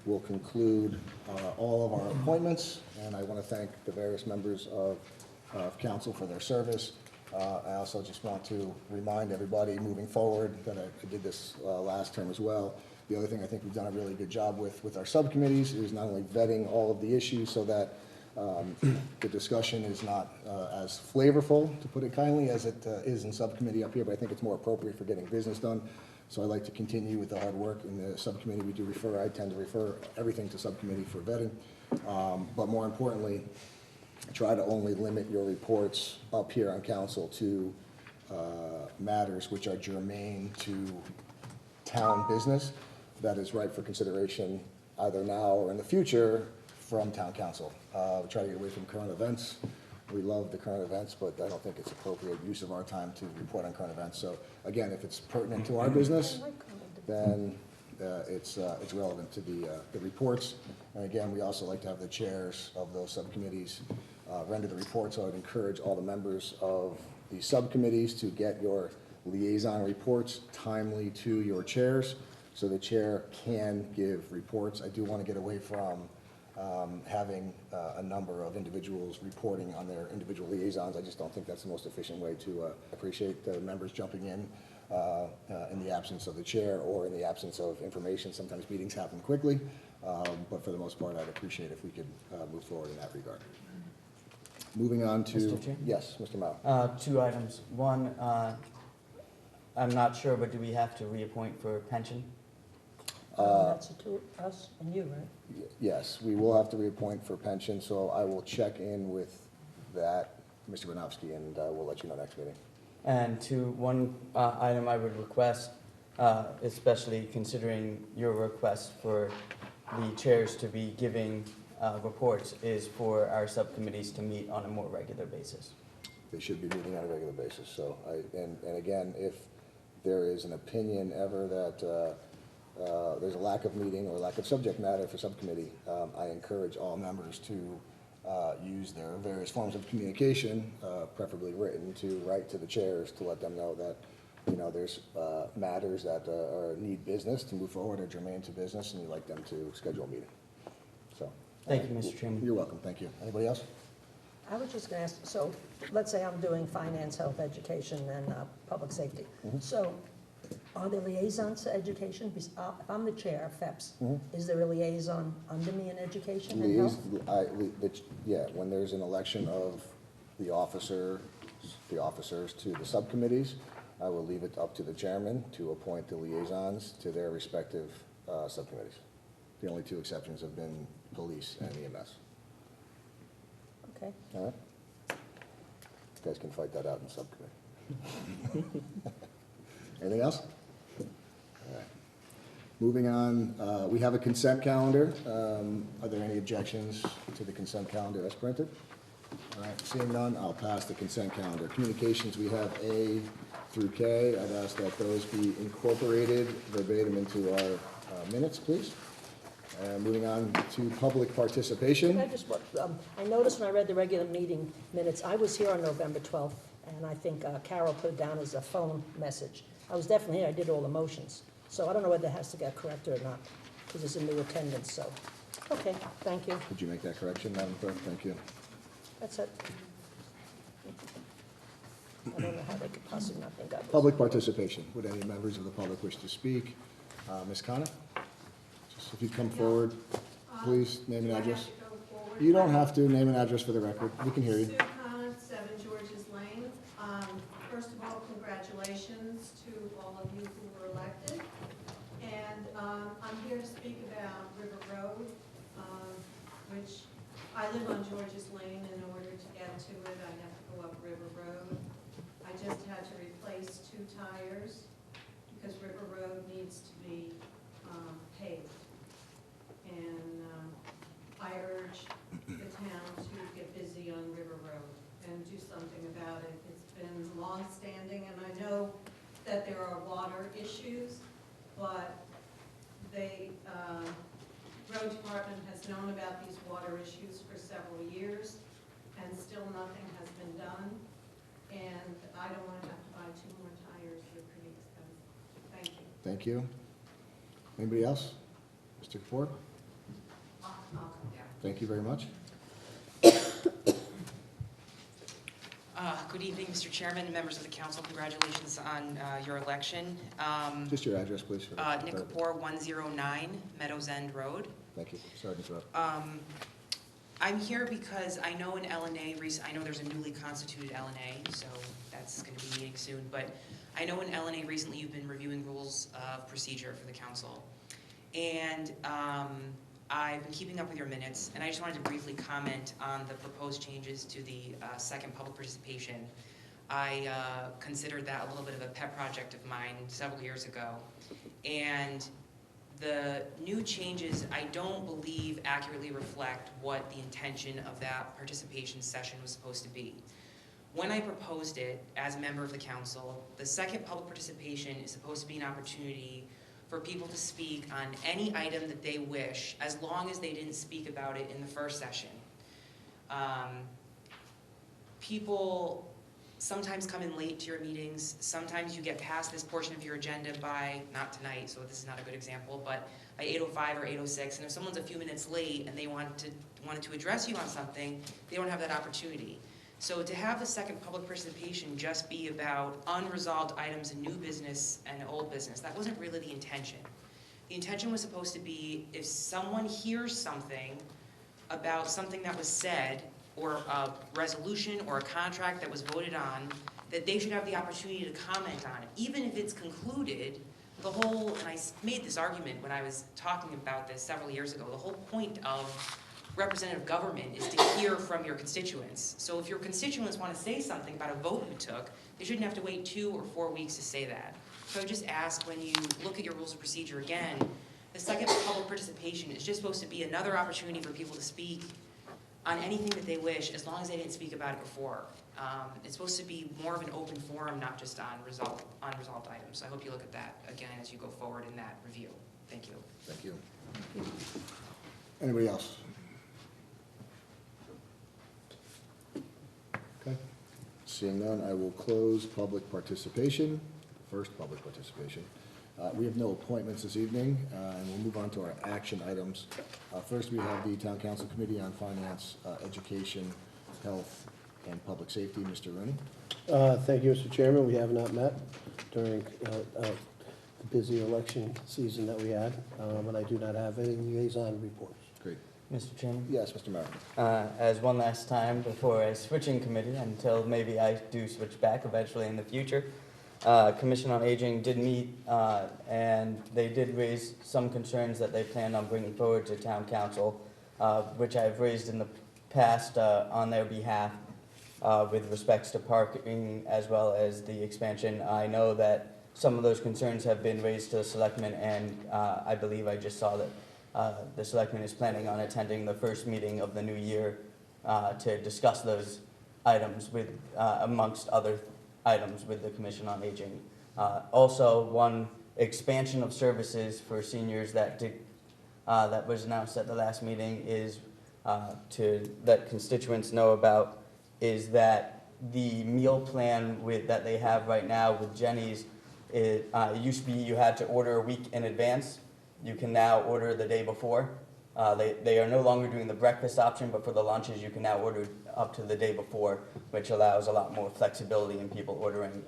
will conclude all of our appointments, and I want to thank the various members of council for their service. I also just want to remind everybody moving forward that I did this last term as well. The other thing I think we've done a really good job with our subcommittees is not only vetting all of the issues so that The discussion is not as flavorful, to put it kindly, as it is in subcommittee up here, but I think it's more appropriate for getting business done. So I'd like to continue with the hard work in the subcommittee. We do refer, I tend to refer everything to subcommittee for vetting. But more importantly, try to only limit your reports up here on council to matters which are germane to town business that is ripe for consideration either now or in the future from town council. We try to get away from current events. We love the current events, but I don't think it's appropriate use of our time to report on current events. So again, if it's pertinent to our business, then it's relevant to the reports. And again, we also like to have the chairs of those subcommittees render the reports. So I'd encourage all the members of the subcommittees to get your liaison reports timely to your chairs so the chair can give reports. I do want to get away from having a number of individuals reporting on their individual liaisons. I just don't think that's the most efficient way to appreciate the members jumping in the absence of the chair or in the absence of information. Sometimes meetings happen quickly, but for the most part, I'd appreciate if we could move forward in that regard. Moving on to... Mr. Chair? Yes, Mr. Mao. 2 items. One, I'm not sure, but do we have to reappoint for pension? That's the two, us and you, right? Yes, we will have to reappoint for pension, so I will check in with that, Mr. Gronowski, and we'll let you know next meeting. And 2, one item I would request, especially considering your request for the chairs to be giving reports, is for our subcommittees to meet on a more regular basis. They should be meeting on a regular basis, so and again, if there is an opinion ever that there's a lack of meeting or lack of subject matter for subcommittee, I encourage all members to use their various forms of communication, preferably written, to write to the chairs to let them know that, you know, there's matters that need business to move forward or germane to business, and you'd like them to schedule a meeting. So. Thank you, Mr. Chairman. You're welcome, thank you. Anybody else? I was just gonna ask, so let's say I'm doing finance, health, education, and public safety. So are there liaisons to education? If I'm the chair of FEPS, is there a liaison under me in education and health? Yeah, when there's an election of the officers to the subcommittees, I will leave it up to the chairman to appoint the liaisons to their respective subcommittees. The only 2 exceptions have been police and EMS. Okay. All right? You guys can fight that out in subcommittee. Anything else? All right. Moving on, we have a consent calendar. Are there any objections to the consent calendar as printed? All right, seeing none, I'll pass the consent calendar. Communications, we have A through K. I'd ask that those be incorporated verbatim into our minutes, please. Moving on to public participation. I noticed when I read the regular meeting minutes, I was here on November 12th, and I think Carol put it down as a phone message. I was definitely here, I did all the motions. So I don't know whether it has to get corrected or not, because it's a new attendance, so. Okay, thank you. Would you make that correction, Madam Clerk? Thank you. That's it. I don't know how they could possibly not think I was. Public participation. Would any members of the public wish to speak? Ms. Connor? Just if you come forward, please, name and address. You don't have to, name and address for the record. We can hear you. Sue Connor, 7 George's Lane. First of all, congratulations to all of you who were elected. And I'm here to speak about River Road, which I live on George's Lane. In order to get to it, I have to go up River Road. I just had to replace 2 tires because River Road needs to be paved. And I urge the town to get busy on River Road and do something about it. It's been long-standing, and I know that there are water issues, but the road department has known about these water issues for several years, and still nothing has been done. And I don't want to have to buy 2 more tires. They're pretty expensive. Thank you. Thank you. Anybody else? Mr. Kapoor? I'll come down. Thank you very much. Good evening, Mr. Chairman and members of the council. Congratulations on your election. Just your address, please. Nick Kapoor, 109 Meadows End Road. Thank you. Sorry to interrupt. I'm here because I know in LNA, I know there's a newly constituted LNA, so that's going to be meeting soon, but I know in LNA recently you've been reviewing rules of procedure for the council. And I've been keeping up with your minutes, and I just wanted to briefly comment on the proposed changes to the second public participation. I considered that a little bit of a pet project of mine several years ago. And the new changes, I don't believe accurately reflect what the intention of that participation session was supposed to be. When I proposed it as a member of the council, the second public participation is supposed to be an opportunity for people to speak on any item that they wish, as long as they didn't speak about it in the first session. People sometimes come in late to your meetings. Sometimes you get past this portion of your agenda by, not tonight, so this is not a good example, but by 8:05 or 8:06, and if someone's a few minutes late and they wanted to address you on something, they don't have that opportunity. So to have the second public participation just be about unresolved items in new business and old business, that wasn't really the intention. The intention was supposed to be if someone hears something about something that was said, or a resolution or a contract that was voted on, that they should have the opportunity to comment on it. Even if it's concluded, the whole, and I made this argument when I was talking about this several years ago, the whole point of representative government is to hear from your constituents. So if your constituents want to say something about a vote you took, they shouldn't have to wait 2 or 4 weeks to say that. So I would just ask, when you look at your rules of procedure again, the second public participation is just supposed to be another opportunity for people to speak on anything that they wish, as long as they didn't speak about it before. It's supposed to be more of an open forum, not just on unresolved items. So I hope you look at that again as you go forward in that review. Thank you. Thank you. Anybody else? Okay. Seeing none, I will close public participation, first public participation. We have no appointments this evening, and we'll move on to our action items. First, we have the Town Council Committee on Finance, Education, Health, and Public Safety. Mr. Rooney. Thank you, Mr. Chairman. We have not met during the busy election season that we had, and I do not have any liaison reports. Great. Mr. Chairman? Yes, Mr. Merrick. As one last time before I switch in committee, until maybe I do switch back eventually in the future, Commission on Aging did meet, and they did raise some concerns that they planned on bringing forward to Town Council, which I've raised in the past on their behalf with respects to parking as well as the expansion. I know that some of those concerns have been raised to the Selectmen, and I believe I just saw that the Selectmen is planning on attending the first meeting of the new year to discuss those items with, amongst other items with the Commission on Aging. Also, one expansion of services for seniors that was announced at the last meeting is to let constituents know about is that the meal plan that they have right now with Jenny's, it used to be you had to order a week in advance. You can now order the day before. They are no longer doing the breakfast option, but for the lunches you can now order up to the day before, which allows a lot more flexibility in people ordering.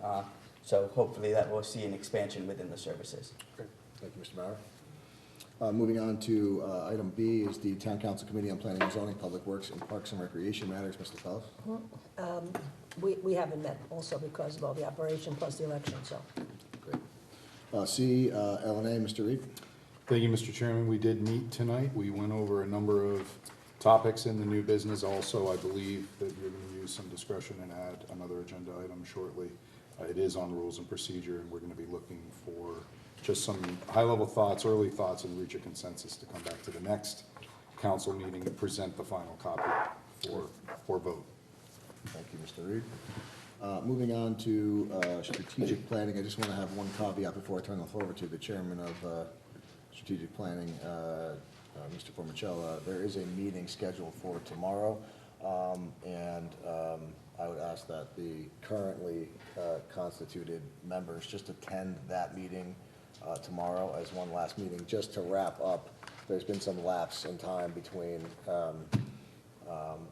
So hopefully that will see an expansion within the services. Great. Thank you, Mr. Mauer. Moving on to item B is the Town Council Committee on Planning and Zoning, Public Works, and Parks and Recreation Matters. Mr. Fellows? We haven't met also because of all the operation plus the election, so. Great. C, LNA, Mr. Reed. Thank you, Mr. Chairman. We did meet tonight. We went over a number of topics in the new business. Also, I believe that you're going to use some discretion and add another agenda item shortly. It is on rules and procedure, and we're going to be looking for just some high-level thoughts, early thoughts, and reach a consensus to come back to the next council meeting and present the final copy for vote. Thank you, Mr. Reed. Moving on to strategic planning, I just want to have one caveat before I turn the floor over to the chairman of strategic planning, Mr. Formichella. There is a meeting scheduled for tomorrow, and I would ask that the currently constituted members just attend that meeting tomorrow as one last meeting, just to wrap up. There's been some lapse in time between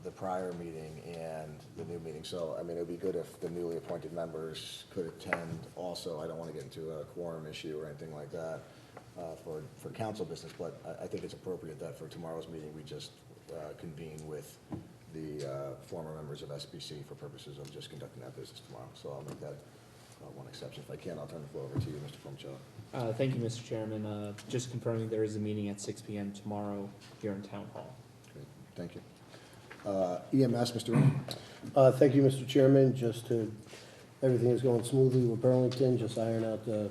the prior meeting and the new meeting. So, I mean, it would be good if the newly appointed members could attend also. I don't want to get into a quorum issue or anything like that for council business, but I think it's appropriate that for tomorrow's meeting, we just convene with the former members of SBC for purposes of just conducting that business tomorrow. So I'll make that one exception. If I can, I'll turn the floor over to you, Mr. Formicello. Thank you, Mr. Chairman. Just confirming there is a meeting at 6 p.m. tomorrow here in Town Hall. Great, thank you. EMS, Mr. Rooney. Thank you, Mr. Chairman. Everything is going smoothly with Burlington, just iron out the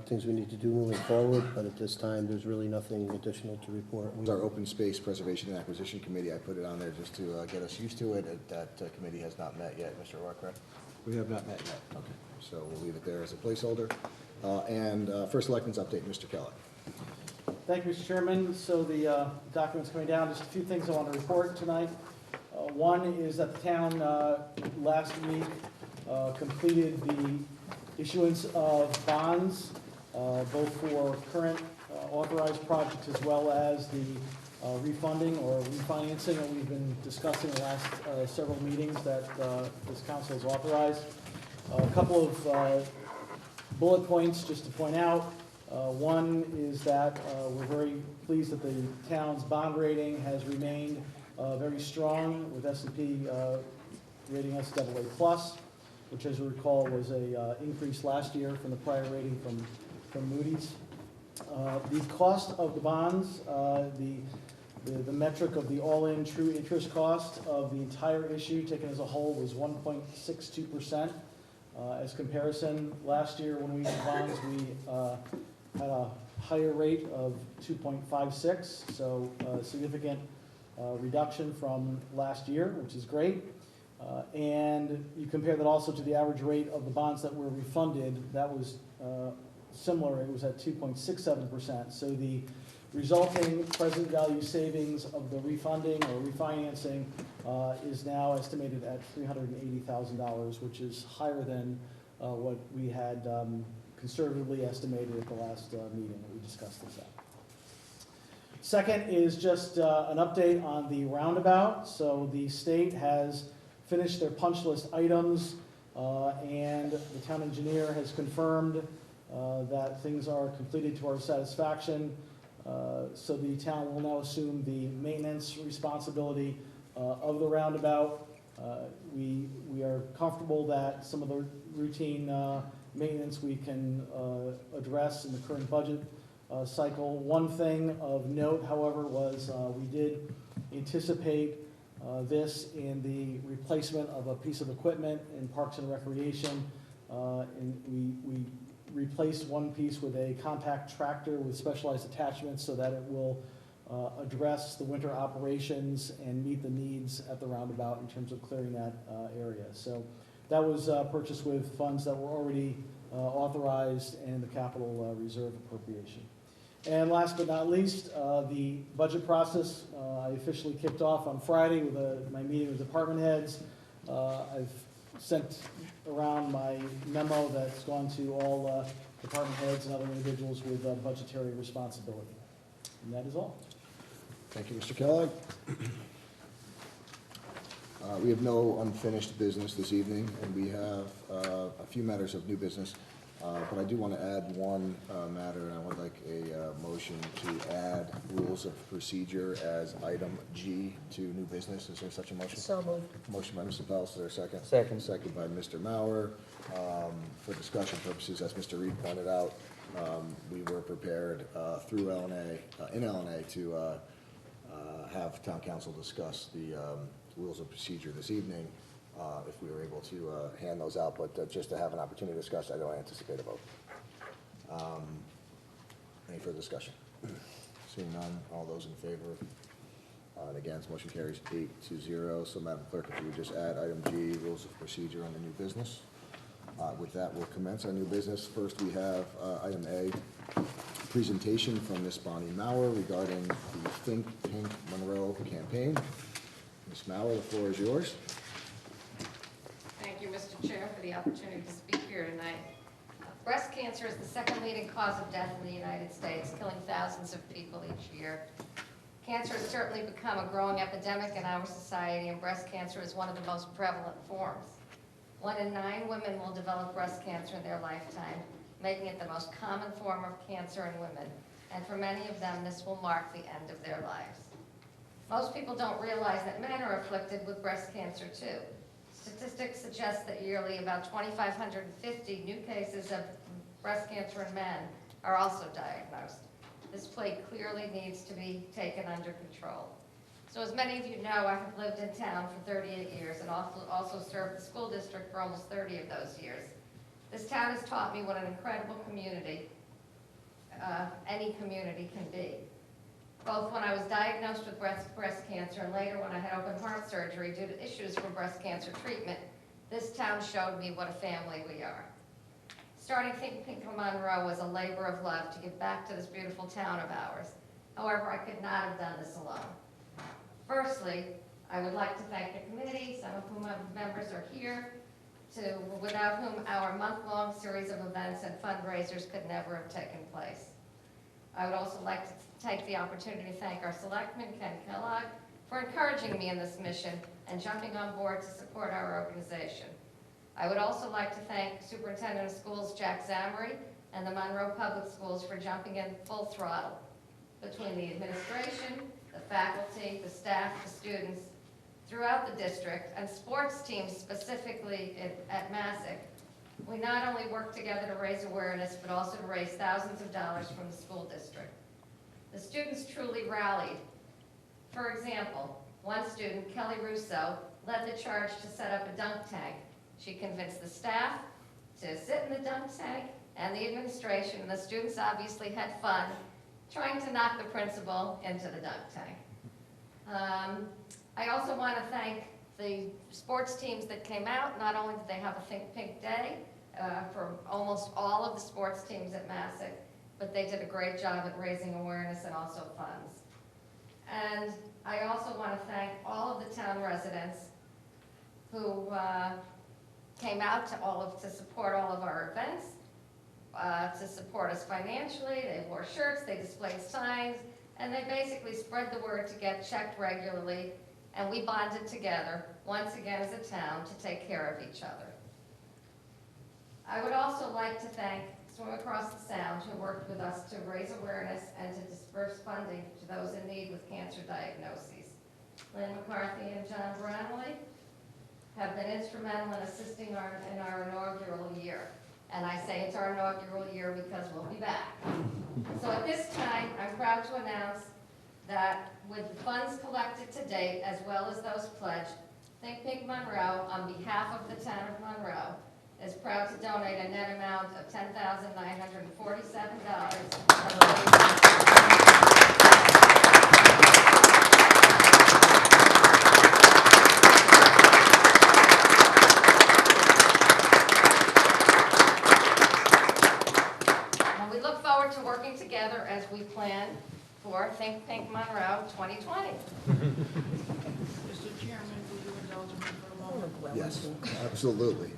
things we need to do moving forward, but at this time, there's really nothing additional to report. Our Open Space Preservation and Acquisition Committee, I put it on there just to get us used to it. That committee has not met yet, Mr. Roy, correct? We have not met yet. Okay, so we'll leave it there as a placeholder. And First Selectman's update, Mr. Keller. Thank you, Mr. Chairman. So the document's coming down. Just a few things I want to report tonight. One is that the town last week completed the issuance of bonds, both for current authorized projects as well as the refunding or refinancing that we've been discussing the last several meetings that this council has authorized. A couple of bullet points just to point out. One is that we're very pleased that the town's bond rating has remained very strong, with S&P rating us AA+, which, as you recall, was a increase last year from the prior rating from Moody's. The cost of the bonds, the metric of the all-in true interest cost of the entire issue taken as a whole was 1.62%. As comparison, last year when we issued bonds, we had a higher rate of 2.56, so a significant reduction from last year, which is great. And you compare that also to the average rate of the bonds that were refunded, that was similar, it was at 2.67%. So the resulting present value savings of the refunding or refinancing is now estimated at $380,000, which is higher than what we had conservatively estimated at the last meeting that we discussed this at. Second is just an update on the roundabout. So the state has finished their punch list items, and the town engineer has confirmed that things are completed to our satisfaction. So the town will now assume the maintenance responsibility of the roundabout. We are comfortable that some of the routine maintenance we can address in the current budget cycle. One thing of note, however, was we did anticipate this in the replacement of a piece of equipment in Parks and Recreation. And we replaced one piece with a compact tractor with specialized attachments so that it will address the winter operations and meet the needs at the roundabout in terms of clearing that area. So that was purchased with funds that were already authorized in the capital reserve appropriation. And last but not least, the budget process, I officially kicked off on Friday with my meeting with department heads. I've sent around my memo that's gone to all department heads and other individuals with budgetary responsibility. And that is all. Thank you, Mr. Kellogg. We have no unfinished business this evening, and we have a few matters of new business. But I do want to add one matter, and I would like a motion to add rules of procedure as item G to new business. Is there such a motion? So moved. Motion by Mr. Pels, is there a second? Second. Second by Mr. Mauer. For discussion purposes, as Mr. Reed pointed out, we were prepared through in LNA to have town council discuss the rules of procedure this evening. If we were able to hand those out, but just to have an opportunity to discuss, I don't anticipate a vote. Any further discussion? Seeing none, all those in favor and against, motion carries 8-0. So Madam Clerk, if you would just add item G, rules of procedure on the new business. With that, we'll commence our new business. First, we have item A, presentation from Ms. Bonnie Mauer regarding the Think Pink Monroe campaign. Ms. Mauer, the floor is yours. Thank you, Mr. Chair, for the opportunity to speak here tonight. Breast cancer is the second leading cause of death in the United States, killing thousands of people each year. Cancer has certainly become a growing epidemic in our society, and breast cancer is one of the most prevalent forms. 1 in 9 women will develop breast cancer in their lifetime, making it the most common form of cancer in women. And for many of them, this will mark the end of their lives. Most people don't realize that men are afflicted with breast cancer too. Statistics suggest that yearly about 2,550 new cases of breast cancer in men are also diagnosed. This plague clearly needs to be taken under control. So as many of you know, I have lived in town for 38 years and also served the school district for almost 30 of those years. This town has taught me what an incredible community any community can be. Both when I was diagnosed with breast cancer and later when I had open heart surgery due to issues from breast cancer treatment, this town showed me what a family we are. Starting Think Pink Monroe was a labor of love to give back to this beautiful town of ours. However, I could not have done this alone. Firstly, I would like to thank the committee, some of whom members are here, without whom our month-long series of events and fundraisers could never have taken place. I would also like to take the opportunity to thank our selectman, Ken Kellogg, for encouraging me in this mission and jumping on board to support our organization. I would also like to thank Superintendent of Schools Jack Zamory and the Monroe Public Schools for jumping in full throttle. Between the administration, the faculty, the staff, the students, throughout the district, and sports teams specifically at Massac, we not only work together to raise awareness, but also to raise thousands of dollars from the school district. The students truly rallied. For example, one student, Kelly Russo, led the charge to set up a dunk tank. She convinced the staff to sit in the dunk tank and the administration, and the students obviously had fun trying to knock the principal into the dunk tank. I also want to thank the sports teams that came out. Not only did they have a Think Pink Day for almost all of the sports teams at Massac, but they did a great job at raising awareness and also funds. And I also want to thank all of the town residents who came out to support all of our events, to support us financially. They wore shirts, they displayed signs, and they basically spread the word to get checked regularly, and we bonded together, once again as a town, to take care of each other. I would also like to thank Swim Across the Sound, who worked with us to raise awareness and to disperse funding to those in need with cancer diagnoses. Lynn McCarthy and John Brownlee have been instrumental in assisting in our inaugural year. And I say it's our inaugural year because we'll be back. So at this time, I'm proud to announce that with the funds collected to date, as well as those pledged, Think Pink Monroe, on behalf of the town of Monroe, is proud to donate a net amount of $10,947. And we look forward to working together as we plan for Think Pink Monroe 2020. Mr. Chairman, will you indulge me for a moment? Yes, absolutely.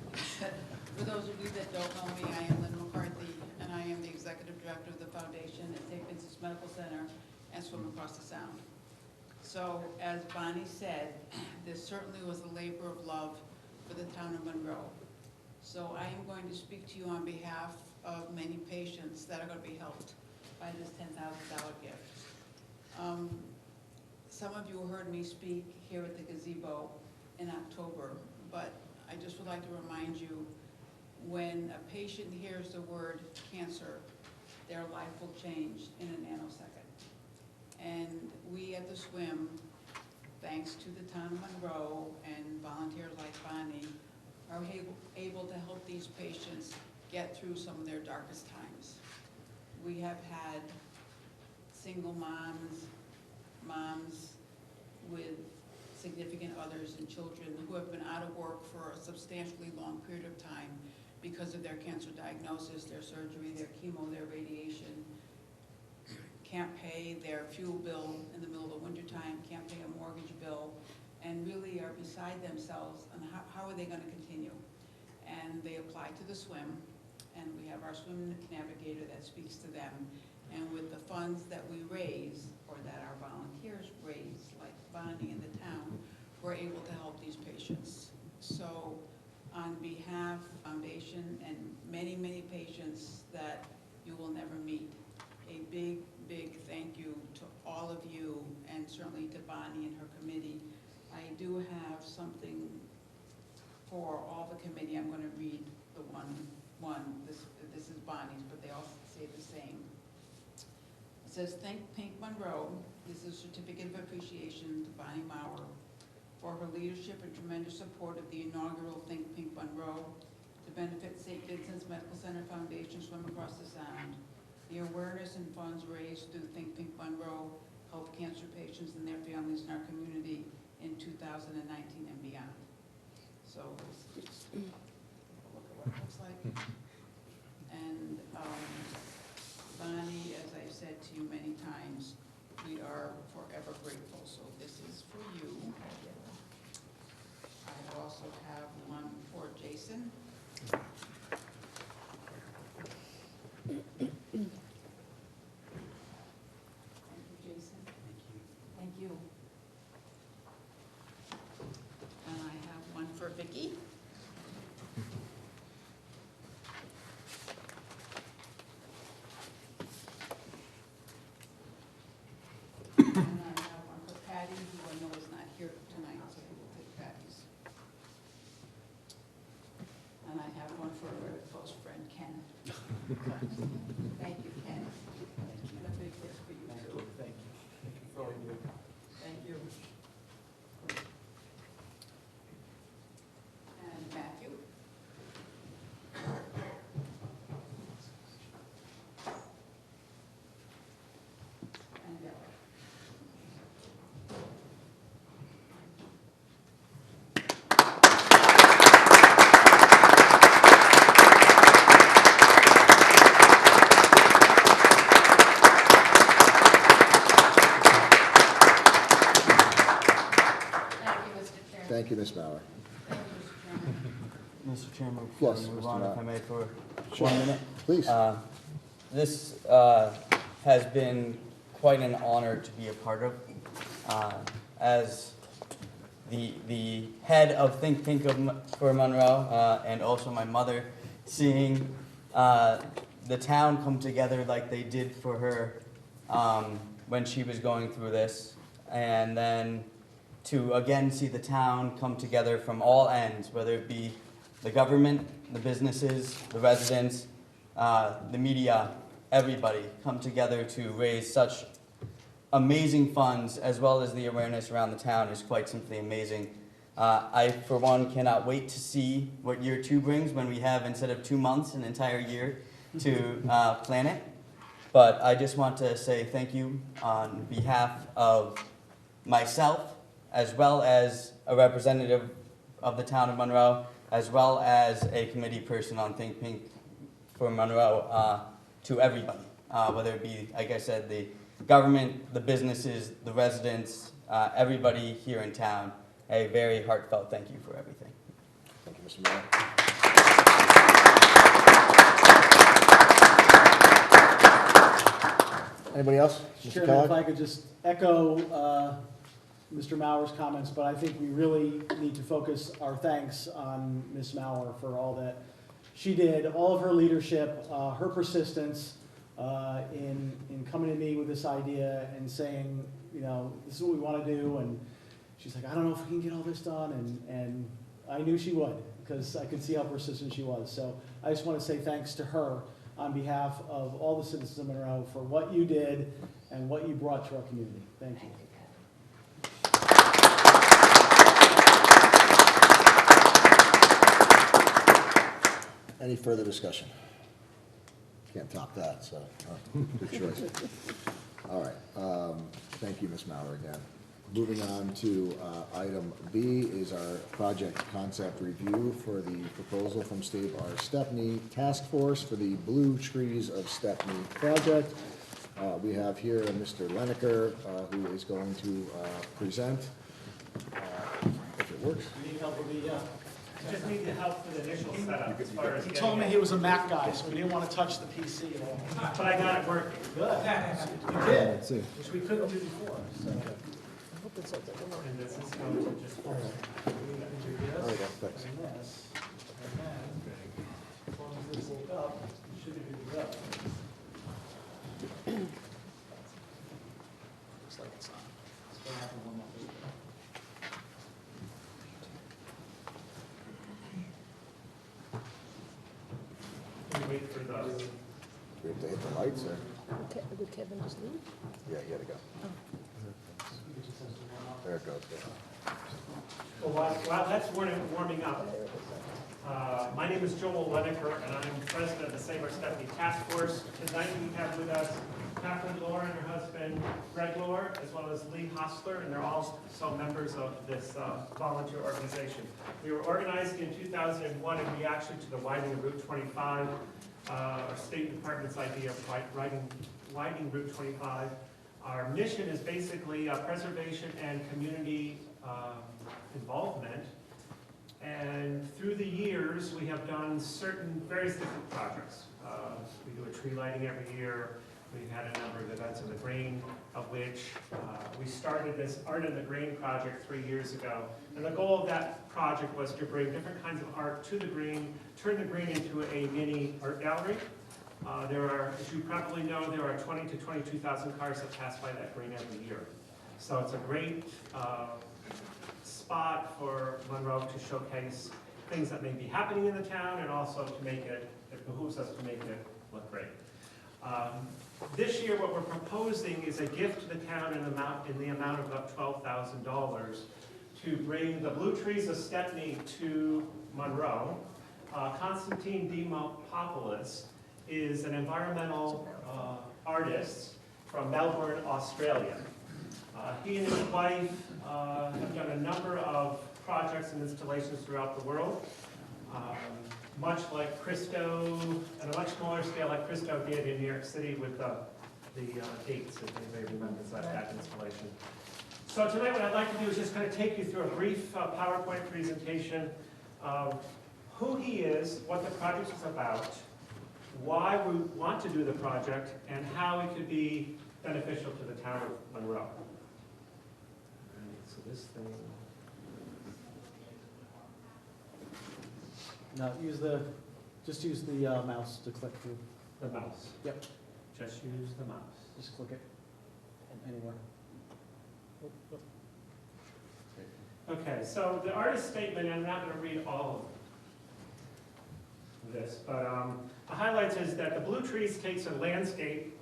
For those of you that don't know me, I am Lynn McCarthy, and I am the Executive Director of the Foundation at St. Vincent's Medical Center and Swim Across the Sound. So, as Bonnie said, this certainly was a labor of love for the town of Monroe. So I am going to speak to you on behalf of many patients that are going to be helped by this $10,000 gift. Some of you heard me speak here at the gazebo in October, but I just would like to remind you, when a patient hears the word cancer, their life will change in a nanosecond. And we at the Swim, thanks to the town of Monroe and volunteers like Bonnie, are able to help these patients get through some of their darkest times. We have had single moms with significant others and children who have been out of work for a substantially long period of time because of their cancer diagnosis, their surgery, their chemo, their radiation, can't pay their fuel bill in the middle of the wintertime, can't pay a mortgage bill, and really are beside themselves on how are they going to continue. And they apply to the Swim, and we have our Swim navigator that speaks to them. And with the funds that we raise, or that our volunteers raise, like Bonnie in the town, we're able to help these patients. So on behalf of the foundation and many, many patients that you will never meet, a big big thank you to all of you, and certainly to Bonnie and her committee. I do have something for all the committee. I'm gonna read the one. This is Bonnie's, but they all say the same. It says, "Thank Pink Monroe." This is a certificate of appreciation to Bonnie Maurer for her leadership and tremendous support of the inaugural Think Pink Monroe to benefit St. Vincent's Medical Center Foundation Swim Across the Sound. The awareness and funds raised through Think Pink Monroe help cancer patients and their families in our community in 2019 and beyond. So let's just look at what it looks like. And Bonnie, as I've said to you many times, we are forever grateful. So this is for you. I also have one for Jason. Thank you, Jason. Thank you. And I have one for Vicki. And I have one for Patty, who I know is not here tonight, so we'll take Patty's. And I have one for a very close friend, Ken. Thank you, Ken. And a big kiss for you, too. Thank you. Thank you for all you do. Thank you. And Matthew. And Ella. Thank you, Ms. Maurer. Mr. Chairman, Yes, before we move Mr. on, if Knott. I may, for Sure. 1 minute. Please. This has been quite an honor to be a part of. As the head of Think Pink for Monroe, and also my mother, seeing the town come together like they did for her when she was going through this, and then to again see the town come together from all ends, whether it be the government, the businesses, the residents, the media, everybody come together to raise such amazing funds, as well as the awareness around the town is quite simply amazing. I, for one, cannot wait to see what year 2 brings when we have, instead of 2 months, an entire year to plan it. But I just want to say thank you on behalf of myself, as well as a representative of the town of Monroe, as well as a committee person on Think Pink for Monroe, to everybody, whether it be, like I said, the government, the businesses, the residents, everybody here in town. A very heartfelt thank you for everything. Thank you, Mr. Maurer. Anybody else? Mr. Chairman, if Kellogg? I could just echo Mr. Maurer's comments, but I think we really need to focus our thanks on Ms. Maurer for all that she did, all of her leadership, her persistence in coming to me with this idea and saying, you know, this is what we want to do. And she's like, I don't know if we can get all this done. And I knew she would, because I could see how persistent she was. So I just want to say thanks to her on behalf of all the citizens of Monroe for what you did and what you brought to our community. Thank you. Any further discussion? Can't top that, so good choice. All right, thank you, Ms. Maurer, again. Moving on to item B is our project concept review for the proposal from Steve R. Stepney Task Force for the Blue Trees of Stepney project. We have here Mr. Leneker, who is going to present, if it works. You need help with the, Just need the help for the initial setup as far as he getting told me it. he was a Mac guy, so we didn't want to touch the PC at all. But I got it working. Good. You did, which we couldn't do before, so. And this is going to just. There we go, thanks. And this, and then, as long as this is up, you should be good to go. like it's on. It's gonna have to warm up a little bit. Can we wait for the, We have to hit the lights, or? Did Kevin just leave? Yeah, you gotta go. There it goes, yeah. well, while that's warming up, my name is Joel Leneker, and I'm president of the Save Our Stephanie Task Force. Tonight we have with us Kathleen Lohr and her husband, Greg Lohr, as well as Lee Hostler, and they're also members of this volunteer organization. We were organized in 2001 in reaction to the widening of Route 25, our State Department's idea of widening Route 25. Our mission is basically preservation and community involvement. And through the years, we have done various different projects. We do a tree lighting every year. We've had a number of events in the green, of which we started this Art in the Green project 3 years ago. And the goal of that project was to bring different kinds of art to the green, turn the green into a mini art gallery. There are, as you probably know, there are 20 to 22,000 cars that pass by that green every year. So it's a great spot for Monroe to showcase things that may be happening in the town, and also to make it behooves us to make it look great. This year, what we're proposing is a gift to the town in the amount of about $12,000 to bring the Blue Trees of Stepney to Monroe. Konstantin Dimopoulos is an environmental artist from Melbourne, Australia. He and his wife have done a number of projects and installations throughout the world, much like Christo, on a much smaller scale like Christo did in New York City with the dates, if anybody remembers that installation. So tonight what I'd like to do is just kind of take you through a brief PowerPoint presentation of who he is, what the project is about, why we want to do the project, and how it could be beneficial to the town of Monroe. So this thing. Now, just use the mouse to click through. The mouse. Yep. Just use the mouse. Just click it anywhere. Okay, so the artist statement, and I'm not going to read all of this, but the highlights is that the Blue Trees takes a landscape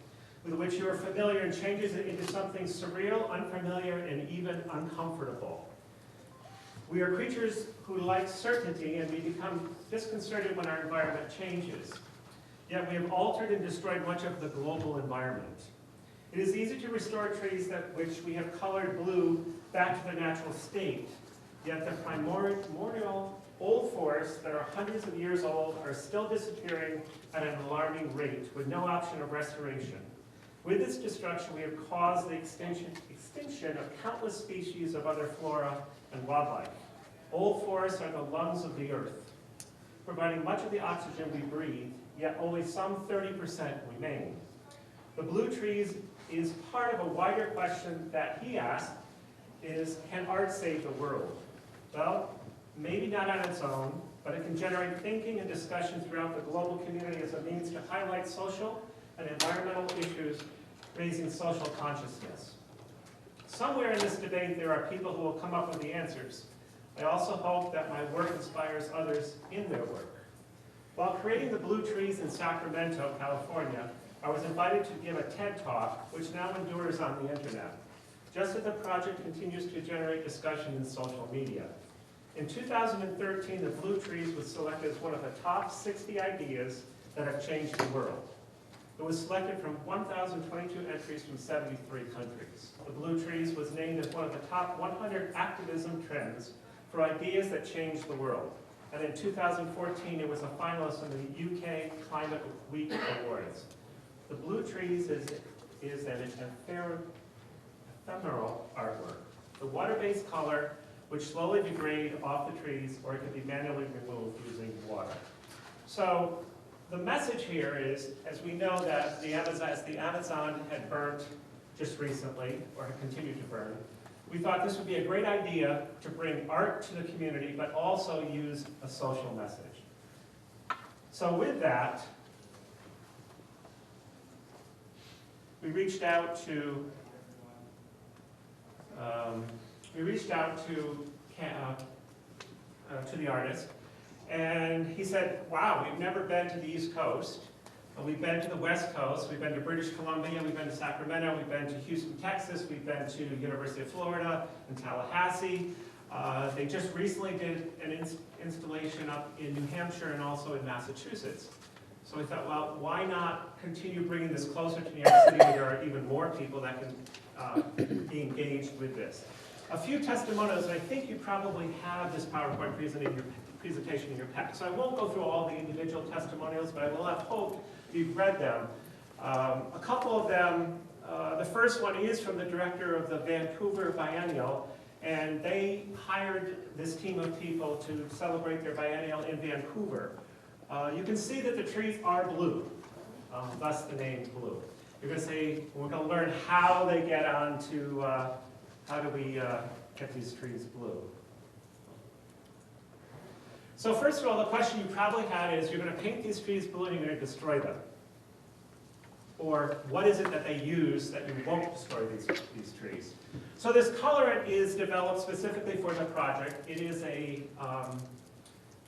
with which you are familiar and changes it into something surreal, unfamiliar, and even uncomfortable. We are creatures who like certainty, and we become disconcerted when our environment changes. Yet we have altered and destroyed much of the global environment. It is easy to restore trees which we have colored blue back to their natural state. Yet the primordial old forests that are hundreds of years old are still disappearing at an alarming rate with no option of restoration. With this destruction, we have caused the extinction of countless species of other flora and wildlife. Old forests are the lungs of the earth, providing much of the oxygen we breathe, yet only some 30% remain. The Blue Trees is part of a wider question that he asked is, can art save the world? Well, maybe not on its own, but it can generate thinking and discussion throughout the global community as a means to highlight social and environmental issues, raising social consciousness. Somewhere in this debate, there are people who will come up with the answers. I also hope that my work inspires others in their work. While creating the Blue Trees in Sacramento, California, I was invited to give a TED Talk, which now endures on the internet, just as the project continues to generate discussion in social media. In 2013, the Blue Trees was selected as one of the top 60 ideas that have changed the world. It was selected from 1,022 entries from 73 countries. The Blue Trees was named as one of the top 100 activism trends for ideas that changed the world. And in 2014, it was a finalist in the UK Climate Week Awards. The Blue Trees is an ephemeral artwork. The water-based color which slowly degrade off the trees, or it can be manually removed using water. So the message here is, as we know that the Amazon had burnt just recently, or had continued to burn, we thought this would be a great idea to bring art to the community, but also use a social message. So with that, we reached out to we reached out to the artist, and he said, wow, we've never been to the East Coast. We've been to the West Coast, we've been to British Columbia, we've been to Sacramento, we've been to Houston, Texas, we've been to University of Florida and Tallahassee. They just recently did an installation up in New Hampshire and also in Massachusetts. So we thought, well, why not continue bringing this closer to New York City where there are even more people that can be engaged with this. A few testimonials, and I think you probably have this PowerPoint presentation in your pack. So I won't go through all the individual testimonials, but I will have hope you've read them. A couple of them, the first one is from the director of the Vancouver Biennial, and they hired this team of people to celebrate their biennial in Vancouver. You can see that the trees are blue, thus the name blue. You're going to say, we're going to learn how they get on to, how do we get these trees blue. So first of all, the question you probably had is, you're going to paint these trees blue and you're going to destroy them. Or what is it that they use that you won't destroy these trees? So this colorant is developed specifically for the project.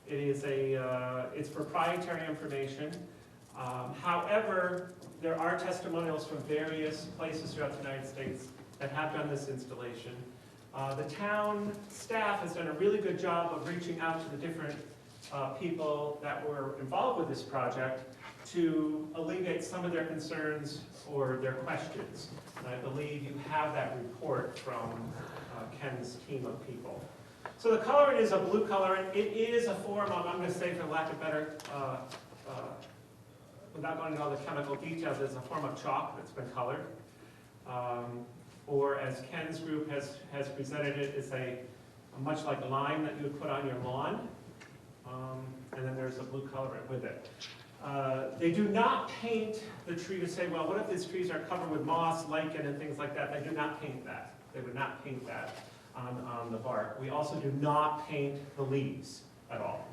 It's proprietary information. However, there are testimonials from various places throughout the United States that have done this installation. The town staff has done a really good job of reaching out to the different people that were involved with this project to alleviate some of their concerns or their questions. And I believe you have that report from Ken's team of people. So the colorant is a blue colorant. It is a form of, I'm going to say for lack of better, without going into all the chemical details, it's a form of chalk that's been colored. Or as Ken's group has presented it, it's much like lime that you would put on your lawn. And then there's a blue colorant with it. They do not paint the tree to say, well, what if these trees are covered with moss, lichen, and things like that? They do not paint that. They would not paint that on the bark. We also do not paint the leaves at all.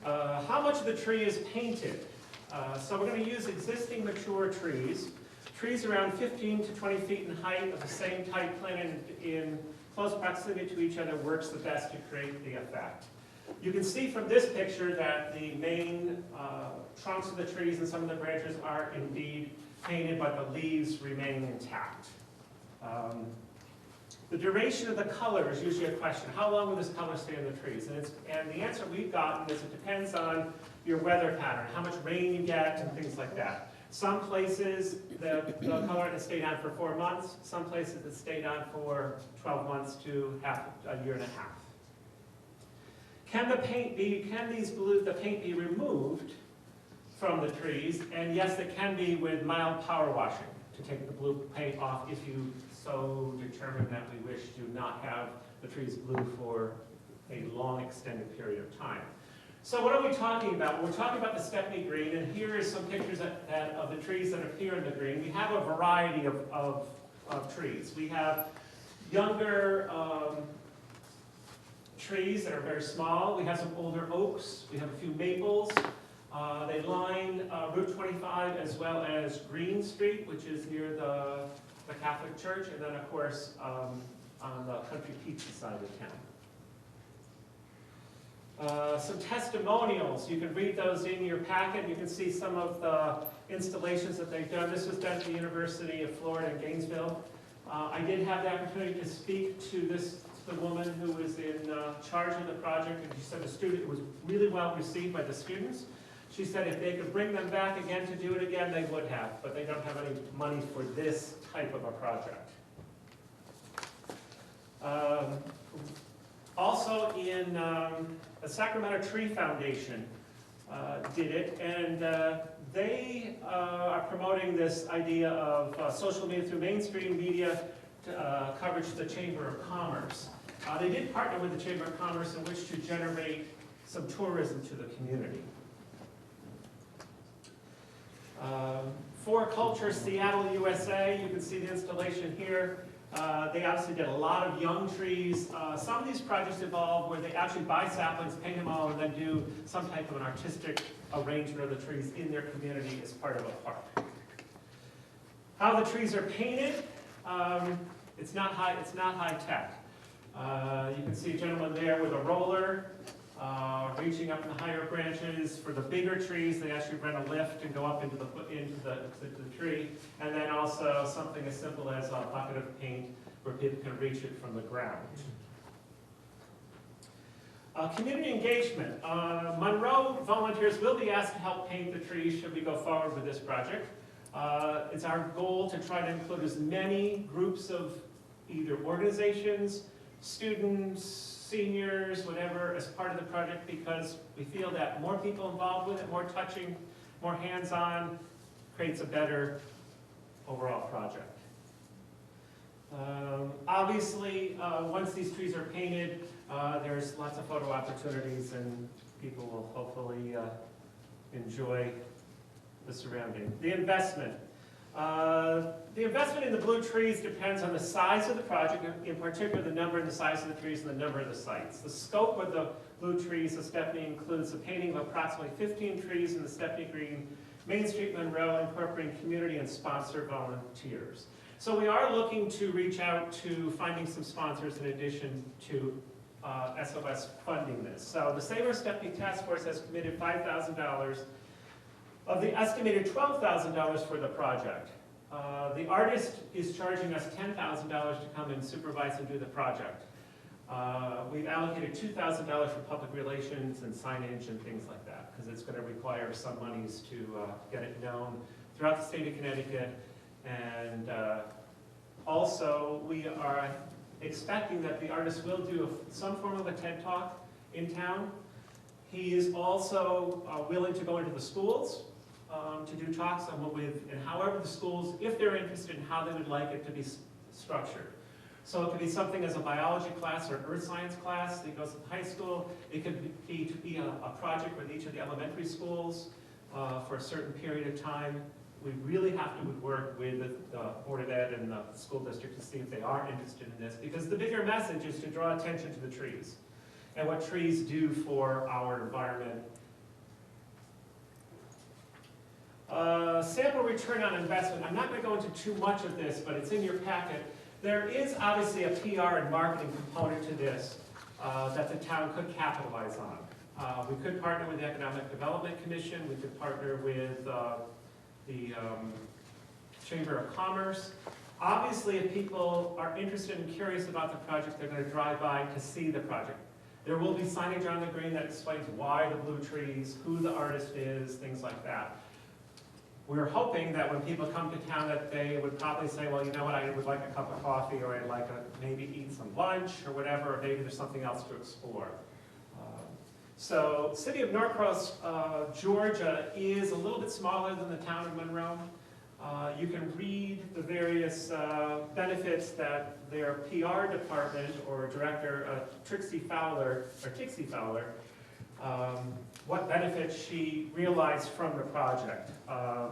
How much of the tree is painted? So we're going to use existing mature trees. Trees around 15 to 20 feet in height of the same type planted in close proximity to each other works the best to create the effect. You can see from this picture that the main trunks of the trees and some of the branches are indeed painted, but the leaves remain intact. The duration of the color is usually a question. How long will this color stay in the trees? And the answer we've gotten is it depends on your weather pattern, how much rain you get, and things like that. Some places, the colorant has stayed on for 4 months. Some places it stayed on for 12 months to a year and a half. Can the paint be removed from the trees? And yes, it can be with mild power washing to take the blue paint off if you so determine that we wish to not have the trees blue for a long extended period of time. So what are we talking about? We're talking about the Stepney green, and here is some pictures of the trees that appear in the green. We have a variety of trees. We have younger trees that are very small. We have some older oaks. We have a few maples. They line Route 25 as well as Green Street, which is near the Catholic Church, and then of course on the Country Pizza side of town. Some testimonials, you can read those in your packet. You can see some of the installations that they've done. This was done at the University of Florida in Gainesville. I did have the opportunity to speak to the woman who was in charge of the project, and she said it was really well received by the students. She said if they could bring them back again to do it again, they would have, but they don't have any money for this type of a project. Also in the Sacramento Tree Foundation did it, and they are promoting this idea of social media through mainstream media coverage to the Chamber of Commerce. They did partner with the Chamber of Commerce in which to generate some tourism to the community. For Culture Seattle, USA, you can see the installation here. They obviously did a lot of young trees. Some of these projects involve where they actually buy saplings, paint them all, and then do some type of an artistic arrangement of the trees in their community as part of a park. How the trees are painted, it's not high tech. You can see a gentleman there with a roller, reaching up in the higher branches. For the bigger trees, they actually rent a lift and go up into the tree. And then also something as simple as a bucket of paint where people can reach it from the ground. Community engagement. Monroe volunteers will be asked to help paint the trees should we go forward with this project. It's our goal to try to include as many groups of either organizations, students, seniors, whatever, as part of the project, because we feel that more people involved with it, more touching, more hands-on, creates a better overall project. Obviously, once these trees are painted, there's lots of photo opportunities and people will hopefully enjoy the surrounding. The investment. The investment in the blue trees depends on the size of the project, in particular the number and the size of the trees and the number of the sites. The scope of the blue trees of Stepney includes the painting of approximately 15 trees in the Stepney Green, Main Street, Monroe, incorporating community and sponsor volunteers. So we are looking to reach out to finding some sponsors in addition to SOS funding this. So the Save Our Stepney Task Force has committed $5,000 of the estimated $12,000 for the project. The artist is charging us $10,000 to come and supervise and do the project. We've allocated $2,000 for public relations and signage and things like that, because it's going to require some monies to get it known throughout the state of Connecticut. And also, we are expecting that the artist will do some form of a TED Talk in town. He is also willing to go into the schools to do talks and however the schools, if they're interested in how they would like it to be structured. So it could be something as a biology class or an earth science class that goes to high school. It could be a project with each of the elementary schools for a certain period of time. We really have to work with the Board of Ed and the school district to see if they are interested in this, because the bigger message is to draw attention to the trees and what trees do for our environment. Sample return on investment. I'm not going to go into too much of this, but it's in your packet. There is obviously a PR and marketing component to this that the town could capitalize on. We could partner with the Economic Development Commission. We could partner with the Chamber of Commerce. Obviously, if people are interested and curious about the project, they're going to drive by to see the project. There will be signage on the green that explains why the blue trees, who the artist is, things like that. We're hoping that when people come to town that they would probably say, well, you know what, I would like a cup of coffee, or I'd like to maybe eat some lunch or whatever, or maybe there's something else to explore. So, City of Norcross, Georgia is a little bit smaller than the town of Monroe. You can read the various benefits that their PR department or director, Tixie Fowler, what benefits she realized from the project. A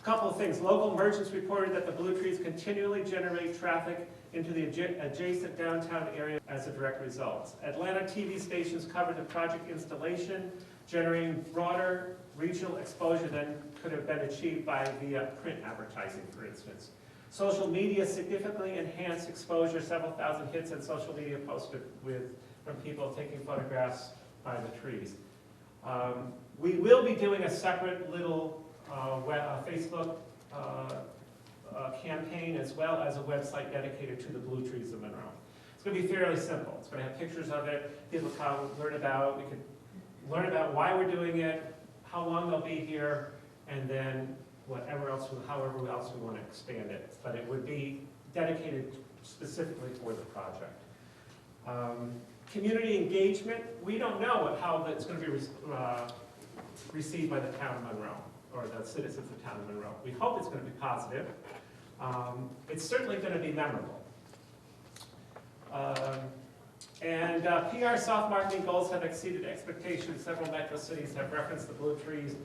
couple of things. Local merchants reported that the blue trees continually generate traffic into the adjacent downtown area as a direct result. Atlanta TV stations covered the project installation, generating broader regional exposure than could have been achieved via print advertising, for instance. Social media significantly enhanced exposure, several thousand hits on social media posted from people taking photographs by the trees. We will be doing a separate little Facebook campaign, as well as a website dedicated to the blue trees of Monroe. It's going to be fairly simple. It's going to have pictures of it. People can learn about. We can learn about why we're doing it, how long they'll be here, and then however else we want to expand it. But it would be dedicated specifically for the project. Community engagement. We don't know how it's going to be received by the town of Monroe, or the citizens of the town of Monroe. We hope it's going to be positive. It's certainly going to be memorable. PR soft marketing goals have exceeded expectations. Several metro cities have referenced the blue trees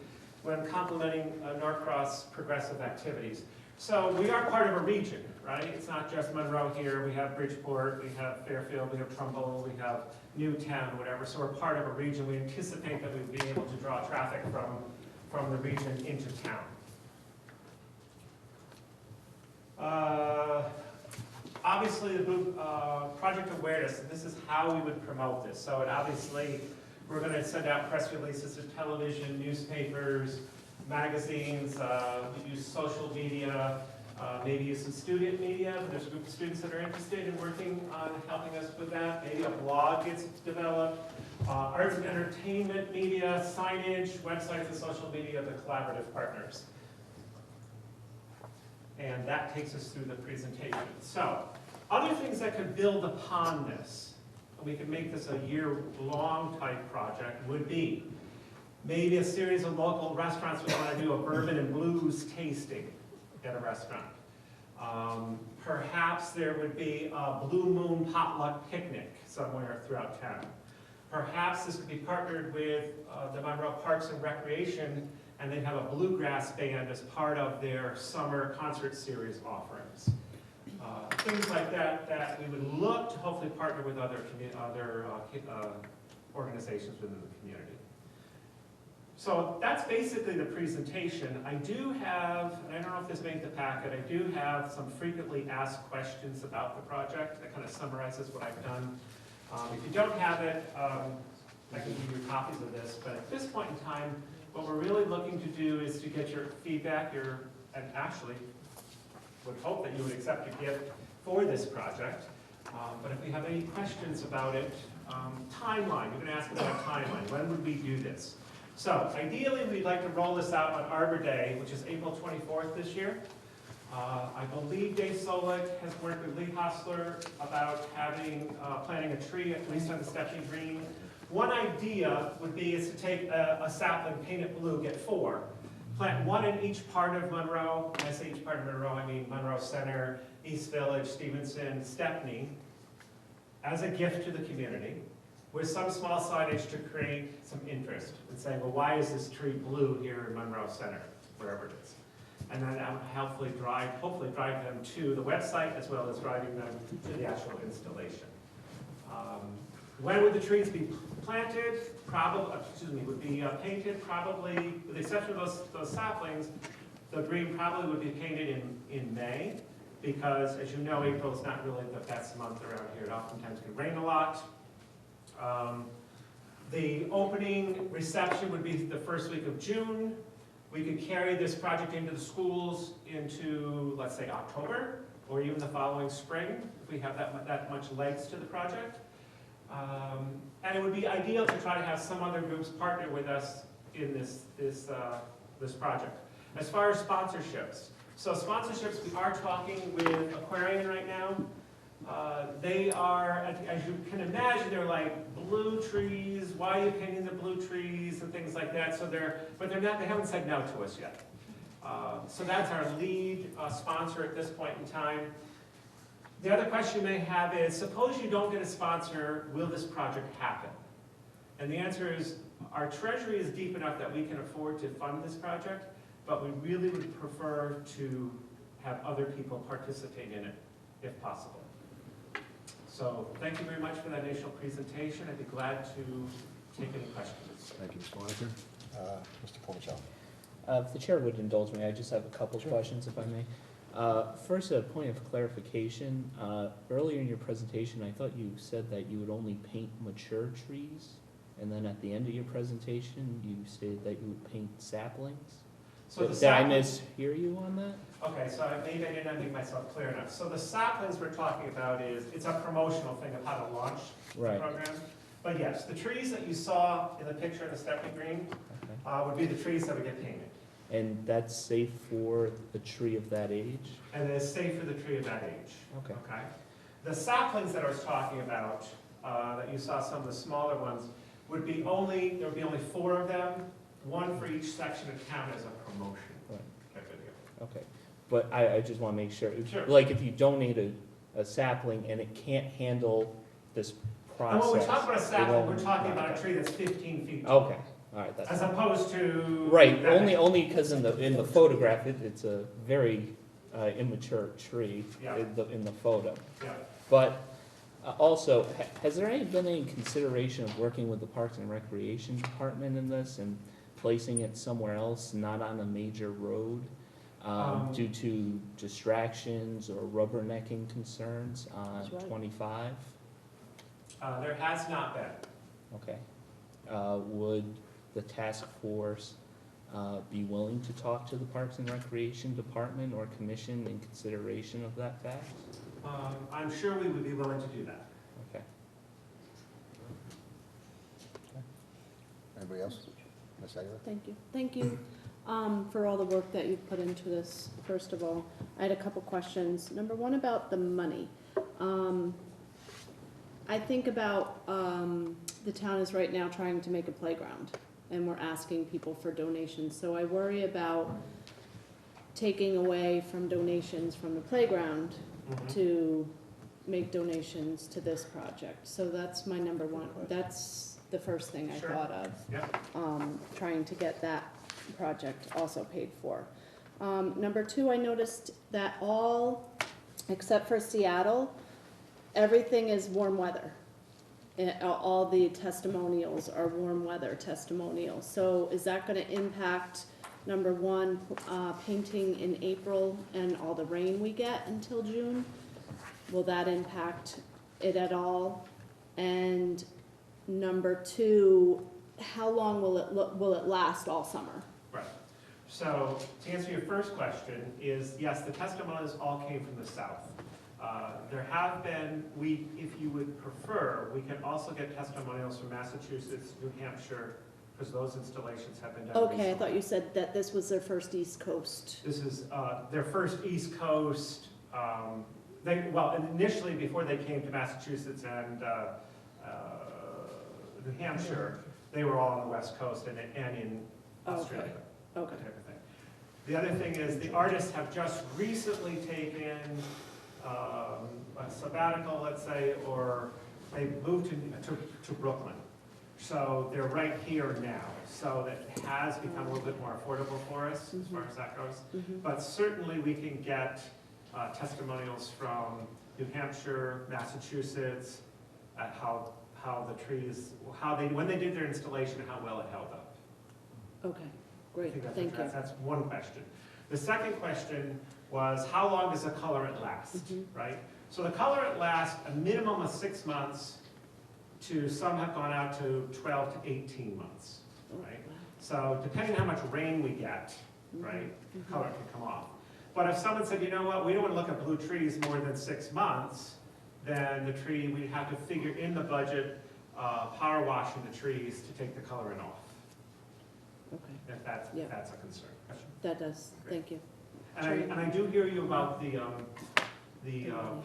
when complementing Norcross' progressive activities. So we are part of a region, right? It's not just Monroe here. We have Bridgeport, we have Fairfield, we have Trumbull, we have Newtown, whatever. So we're part of a region. We anticipate that we'd be able to draw traffic from the region into town. Obviously, the project awareness, and this is how we would promote this. So obviously, we're going to send out press releases to television, newspapers, magazines, we use social media, maybe use some student media. There's a group of students that are interested in working on helping us with that. Maybe a blog gets developed. Arts and entertainment media, signage, websites and social media, the collaborative partners. And that takes us through the presentation. So, other things that could build upon this, and we could make this a year-long type project, would be maybe a series of local restaurants would want to do a bourbon and blues tasting at a restaurant. Perhaps there would be a Blue Moon potluck picnic somewhere throughout town. Perhaps this could be partnered with the Monroe Parks and Recreation, and they'd have a bluegrass band as part of their summer concert series offerings. Things like that that we would look to hopefully partner with other organizations within the community. So that's basically the presentation. I do have, and I don't know if this made the packet, I do have some frequently asked questions about the project that kind of summarizes what I've done. If you don't have it, I can give you copies of this, but at this point in time, what we're really looking to do is to get your feedback, and actually would hope that you would accept a gift for this project. But if we have any questions about it, timeline, you're going to ask about a timeline. When would we do this? So ideally, we'd like to roll this out on Arbor Day, which is April 24th this year. I believe Dave Solik has worked with Lee Hostler about planting a tree, at least on the Stepney Green. One idea would be is to take a sapling, paint it blue, get 4. Plant 1 in each part of Monroe. When I say each part of Monroe, I mean Monroe Center, East Village, Stevenson, Stepney, as a gift to the community, with some small signage to create some interest and saying, well, why is this tree blue here in Monroe Center, wherever it is? And then that would hopefully drive them to the website as well as driving them to the actual installation. When would the trees be planted? Would be painted probably, with the exception of those saplings, the green probably would be painted in May, because as you know, April is not really the best month around here. It oftentimes can rain a lot. The opening reception would be the first week of June. We could carry this project into the schools into, let's say, October, or even the following spring, if we have that much legs to the project. And it would be ideal to try to have some other groups partner with us in this project. As far as sponsorships, we are talking with Aquarian right now. They are, as you can imagine, they're like blue trees. Why are you painting the blue trees and things like that? So they haven't said no to us yet. So that's our lead sponsor at this point in time. The other question you may have is, suppose you don't get a sponsor, will this project happen? And the answer is, our treasury is deep enough that we can afford to fund this project, but we really would prefer to have other people participate in it, if possible. So thank you very much for that initial presentation. I'd be glad to take any questions. Thank you, Mr. Moniker. Mr. Porcello. If the chair would indulge me, I just have a couple questions, if I may. First, a point of clarification. Earlier in your presentation, I thought you said that you would only paint mature trees, and then at the end of your presentation, you stated that you would paint saplings. So did I mishear you on that? Okay, so maybe I didn't make myself clear enough. So the saplings we're talking about it's a promotional thing of how to launch the program. But yes, the trees that you saw in the picture of the Stepney Green would be the trees that would get painted. And that's safe for the tree of that age? And it is safe for the tree of that age. Okay. Okay. The saplings that I was talking about, that you saw some of the smaller ones, there would be only 4 of them, 1 for each section of town as a promotion. Right. Okay. But I just want to make sure. Sure. Like if you donate a sapling and it can't handle this process. And when we talk about a sapling, we're talking about a tree that's 15 feet tall. Okay. All right. That's as opposed to right. Only because in the photograph it's a very immature tree in the photo. Yeah. But also, has there been any consideration of working with the Parks and Recreation Department in this and placing it somewhere else, not on a major road? due to distractions or rubbernecking concerns on That's right. 25? There has not been. Okay. Would the task force be willing to talk to the Parks and Recreation Department or Commission in consideration of that fact? I'm sure we would be willing to do that. Okay. Anybody else? Ms. Aguilar? Thank you. Thank you for all the work that you've put into this, first of all. I had a couple questions. Number one, about the money. I think about the town is right now trying to make a playground, and we're asking people for donations. So I worry about taking away from donations from the playground to make donations to this project. So that's my number one. That's the first thing I thought of. Yeah. Trying to get that project also paid for. Number two, I noticed that all, except for Seattle, everything is warm weather. All the testimonials are warm weather testimonials. So is that going to impact, number one, painting in April and all the rain we get until June? Will that impact it at all? And number two, how long will it last all summer? Right. So to answer your first question is, yes, the testimonials all came from the south. There have been, if you would prefer, we can also get testimonials from Massachusetts, New Hampshire, because those installations have been done Okay, recently. I thought you said that this was their first East Coast. This is their first East Coast. Initially, before they came to Massachusetts and New Hampshire, they were all on the West Coast and in Australia. Okay. That type of thing. The other thing is the artists have just recently taken a sabbatical, let's say, or they moved to Brooklyn. So they're right here now. So that has become a little bit more affordable for us as far as that goes. But certainly we can get testimonials from New Hampshire, Massachusetts, at how the trees, when they did their installation, how well it held up. Okay, great, thank you. That's one question. The second question was, how long does the colorant last, right? So the colorant lasts a minimum of 6 months, to some have gone out to 12 to 18 months, right? So depending on how much rain we get, right, color can come off. But if someone said, you know what, we don't want to look at blue trees more than 6 months, then the tree, we'd have to figure in the budget, power washing the trees to take the colorant off. Okay. If that's a concern. That does, thank you. And I do hear you about the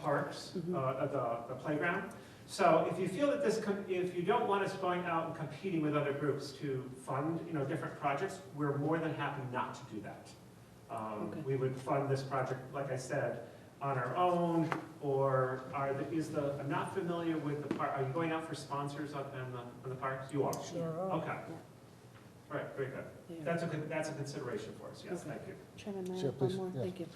parks, the playground. So if you feel that if you don't want us going out and competing with other groups to fund, different projects, we're more than happy not to do that. We would fund this project, like I said, on our own, or I'm not familiar with the park. Are you going out for sponsors on the parks? You are. Sure. Okay. All right, very good. Yeah. That's a consideration for us. Yes, thank you. Chairman, may I Sure, have one please. more? Yes. Thank you.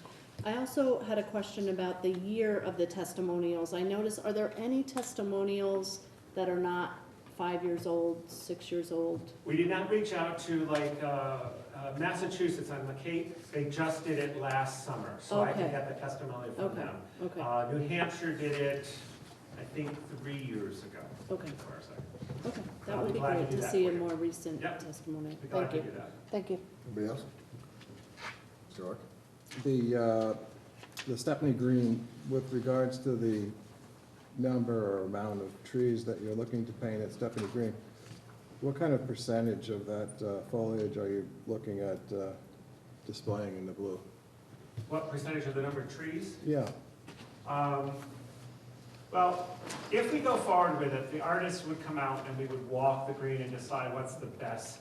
I also had a question about the year of the testimonials. I noticed, are there any testimonials that are not 5 years old, 6 years old? We did not reach out to Massachusetts on the Cape. They just did it last summer, so I can get the testimony from them. Okay. New Hampshire did it, I think, 3 years ago. Okay. As far as I know. Okay, I'll that would be glad great do to that see for a you. more recent Yep. testimony. Be glad Thank to you. do that. Thank you. Anybody else? Mr. Ork? The Stephanie Green, with regards to the number or amount of trees that you're looking to paint at Stephanie Green, what kind of percentage of that foliage are you looking at displaying in the blue? What percentage of the number of trees? Yeah. Well, if we go forward with it, the artists would come out and we would walk the green and decide what's the best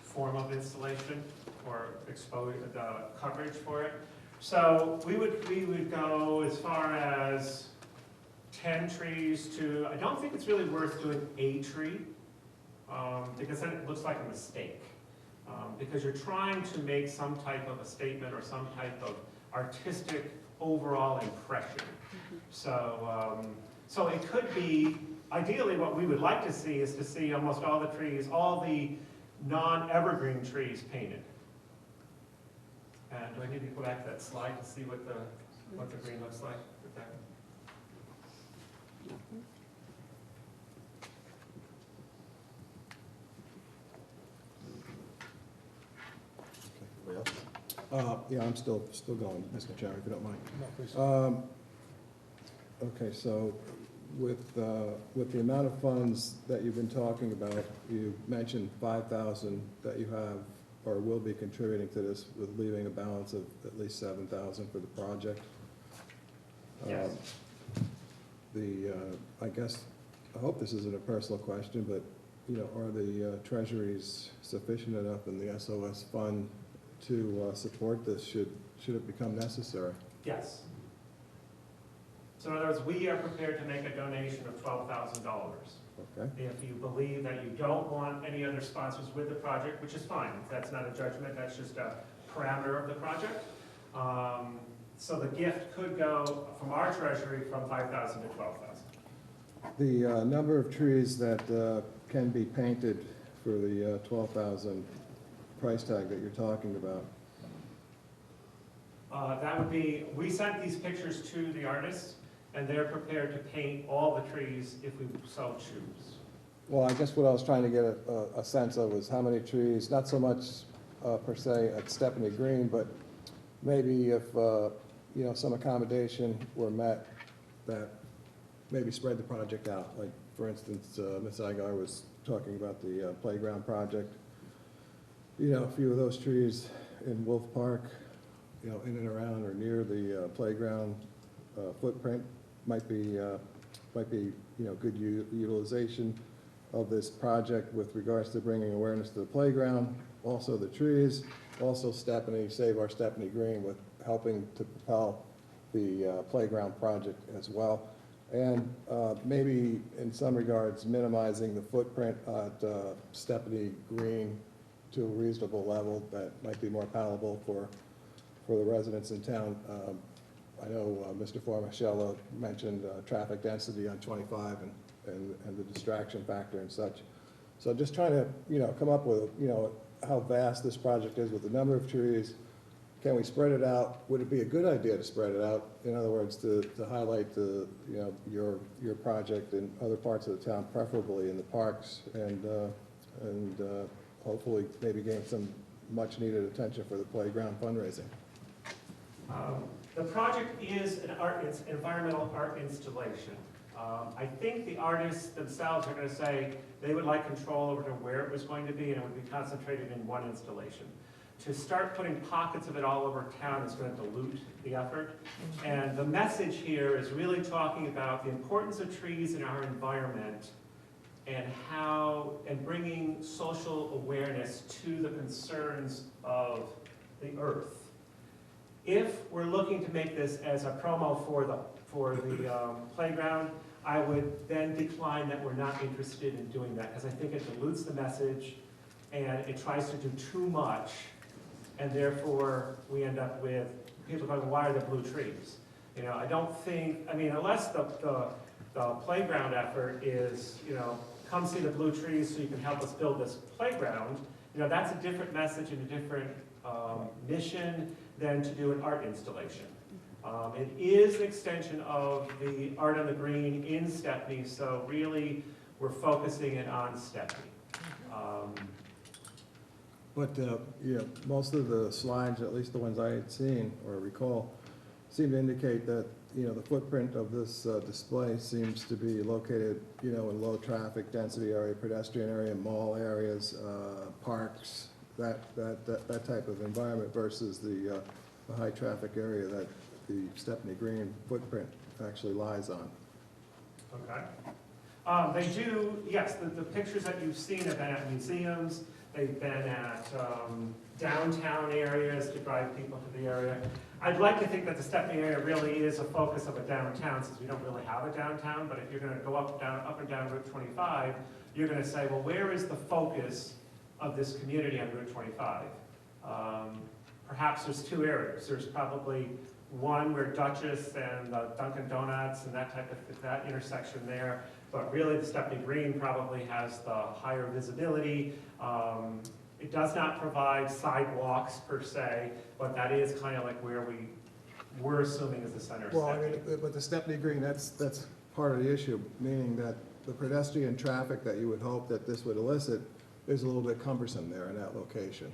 form of installation or coverage for it. So we would go as far as 10 trees to, I don't think it's really worth doing a tree, because then it looks like a mistake. Because you're trying to make some type of a statement or some type of artistic overall impression. So it could be, ideally what we would like to see is to see almost all the trees, all the non-evergreen trees painted. do I need to go back to that slide to see what the green looks like? Rebecca? Anybody else? Yeah, I'm still going, Mr. Chairman, if you don't mind. No, please. Okay, so with the amount of funds that you've been talking about, you mentioned 5,000 that you have or will be contributing to this, with leaving a balance of at least 7,000 for the project. Yes. I guess, I hope this isn't a personal question, but, you know, are the treasuries sufficient enough in the SOS fund to support this, should it become necessary? Yes. So in other words, we are prepared to make a donation of $12,000. Okay. If you believe that you don't want any other sponsors with the project, which is fine, that's not a judgment, that's just a parameter of the project. So the gift could go from our treasury from 5,000 to 12,000. The number of trees that can be painted for the 12,000 price tag that you're talking about? That would be, we sent these pictures to the artists, and they're prepared to paint all the trees if we so choose. Well, I guess what I was trying to get a sense of was how many trees, not so much per se at Stepney Green, but maybe if, you know, some accommodation were met, that maybe spread the project out. Like, for instance, Ms. Agar was talking about the playground project. You know, a few of those trees in Wolf Park, you know, in and around or near the playground footprint might be, you know, good utilization of this project with regards to bringing awareness to the playground, also the trees, also Stepney, Save Our Stepney Green, with helping to propel the playground project as well. And maybe in some regards minimizing the footprint at Stepney Green to a reasonable level that might be more palatable for the residents in town. I know Mr. Formicello mentioned traffic density on 25 and the distraction factor and such. So just trying to, you know, come up with, you know, how vast this project is with the number of trees. Can we spread it out? Would it be a good idea to spread it out? In other words, to highlight the, you know, your project in other parts of the town, preferably in the parks, and hopefully maybe gain some much needed attention for the playground fundraising. The project is an environmental art installation. I think the artists themselves are going to say they would like control over to where it was going to be, and it would be concentrated in one installation. To start putting pockets of it all over town is going to dilute the effort. And the message here is really talking about the importance of trees in our environment and and bringing social awareness to the concerns of the earth. If we're looking to make this as a promo for the playground, I would then decline that we're not interested in doing that, because I think it dilutes the message and it tries to do too much, and therefore we end up with people going, why are there blue trees? You know, I don't think, I mean, unless the playground effort is, you know, come see the blue trees so you can help us build this playground, you know, that's a different message and a different mission than to do an art installation. It is an extension of the Art on the Green in Stepney, so really we're focusing it on Stepney. But, you know, most of the slides, at least the ones I had seen or recall, seem to indicate that, you know, the footprint of this display seems to be located, you know, in low traffic density area, pedestrian area, mall areas, parks, that type of environment versus the high traffic area that the Stepney Green footprint actually lies on. Okay. They do, yes, the pictures that you've seen have been at museums, they've been at downtown areas to drive people to the area. I'd like to think that the Stepney area really is a focus of a downtown, since we don't really have a downtown, but if you're going to go up and down Route 25, you're going to say, well, where is the focus of this community on Route 25? Perhaps there's two areas. There's probably one where Duchess and Dunkin' Donuts and that intersection there, but really the Stepney Green probably has the higher visibility. It does not provide sidewalks per se, but that is kind of like where we're assuming is the center of Well, I Stepney. mean, but the Stepney Green, that's part of the issue, meaning that the pedestrian traffic that you would hope that this would elicit is a little bit cumbersome there in that location.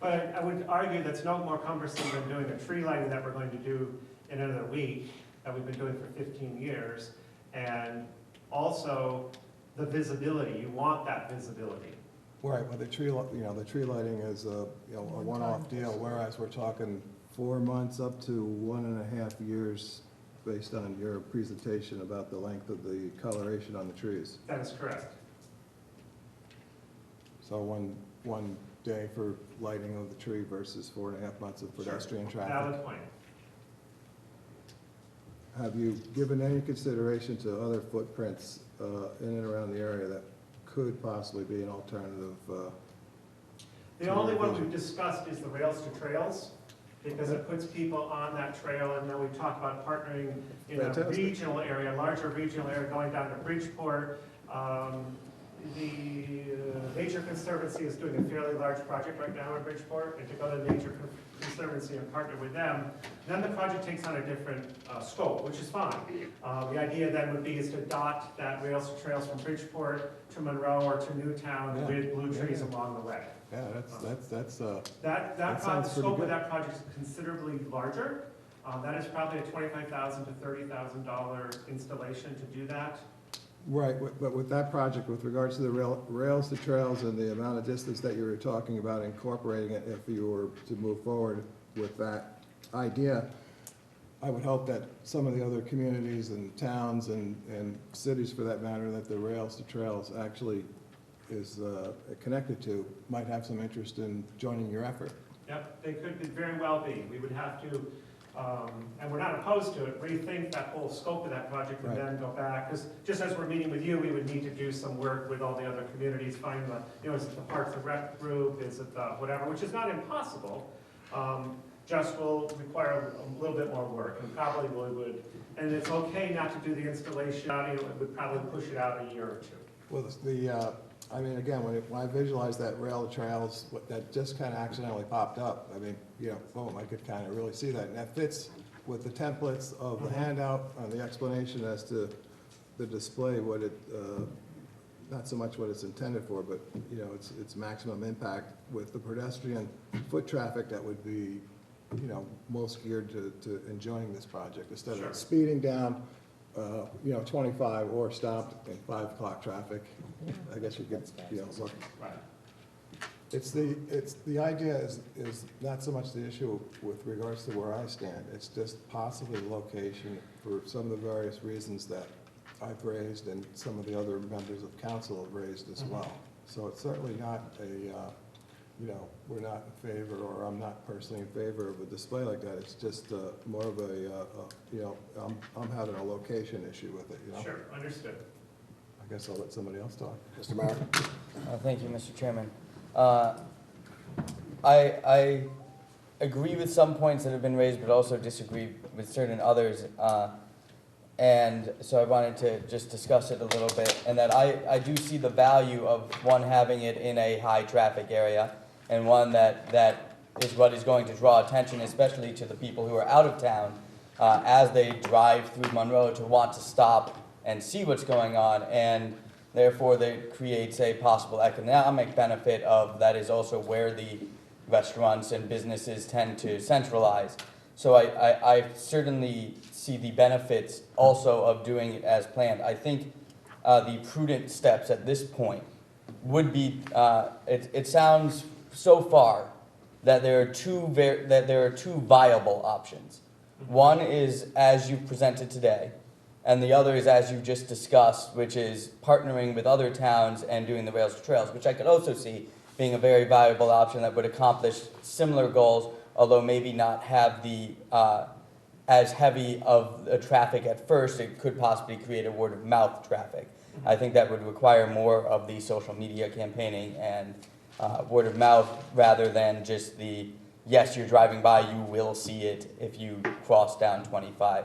But I would argue that's no more cumbersome than doing a tree lighting that we're going to do in another week, that we've been doing for 15 years. And also the visibility, you want that visibility. Right, well, the tree lighting is a one-off deal, whereas we're talking 4 months up to 1.5 years based on your presentation about the length of the coloration on the trees. That is correct. So one day for lighting of the tree versus 4.5 months of pedestrian Sure. traffic. Valid point. Have you given any consideration to other footprints in and around the area that could possibly be an alternative? The only one we've discussed is the rails to trails, because it puts people on that trail, and then we talk about partnering in a regional area, larger regional area, going down to Bridgeport. The Nature Conservancy is doing a fairly large project right now in Bridgeport, and to go to the Nature Conservancy and partner with them, then the project takes on a different scope, which is fine. The idea then would be is to dot that rails to trails from Bridgeport to Monroe or to Newtown with blue trees along the way. Yeah, that's That sounds pretty scope of good. that project is considerably larger. That is probably a $25,000 to $30,000 installation to do that. Right, but with that project, with regards to the rails to trails and the amount of distance that you were talking about incorporating it, if you were to move forward with that idea, I would hope that some of the other communities and towns and cities, for that matter, that the rails to trails actually is connected to, might have some interest in joining your effort. Yep, they could very well be. We would have to, and we're not opposed to it, rethink that whole scope of that project and then go back. Because just as we're meeting with you, we would need to do some work with all the other communities, find the, is it the Parks and Rec group, is it the whatever, which is not impossible, just will require a little bit more work, and probably would, and it's okay not to do the installation, it would probably push it out a year or two. Well, I mean, again, when I visualized that rail trails, that just kind of accidentally popped up. I mean, boom, I could kind of really see that. And that fits with the templates of the handout, the explanation as to the display, what it, not so much what it's intended for, but, its maximum impact with the pedestrian foot traffic that would be, most geared to enjoying this project instead of speeding down 25 or stopped in 5 o'clock traffic. I guess you could, look. Right. It's the idea is not so much the issue with regards to where I stand. It's just possibly the location for some of the various reasons that I've raised and some of the other members of council have raised as well. So it's certainly not we're not in favor, or I'm not personally in favor of a display like that. It's just more of I'm having a location issue with it, Sure, understood. I guess I'll let somebody else talk. Mr. Mayor? Thank you, Mr. Chairman. I agree with some points that have been raised, but also disagree with certain others. And so I wanted to just discuss it a little bit, and that I do see the value of one, having it in a high traffic area, and one that is what is going to draw attention, especially to the people who are out of town, as they drive through Monroe, to want to stop and see what's going on, and therefore that creates a possible economic benefit of that is also where the restaurants and businesses tend to centralize. So I certainly see the benefits also of doing it as planned. I think the prudent steps at this point would be, it sounds so far that there are two viable options. One is as you presented today, and the other is as you just discussed, which is partnering with other towns and doing the rails to trails, which I could also see being a very viable option that would accomplish similar goals, although maybe not have the as heavy of a traffic at first. It could possibly create a word of mouth traffic. I think that would require more of the social media campaigning and word of mouth, rather than just the, yes, you're driving by, you will see it if you cross down 25.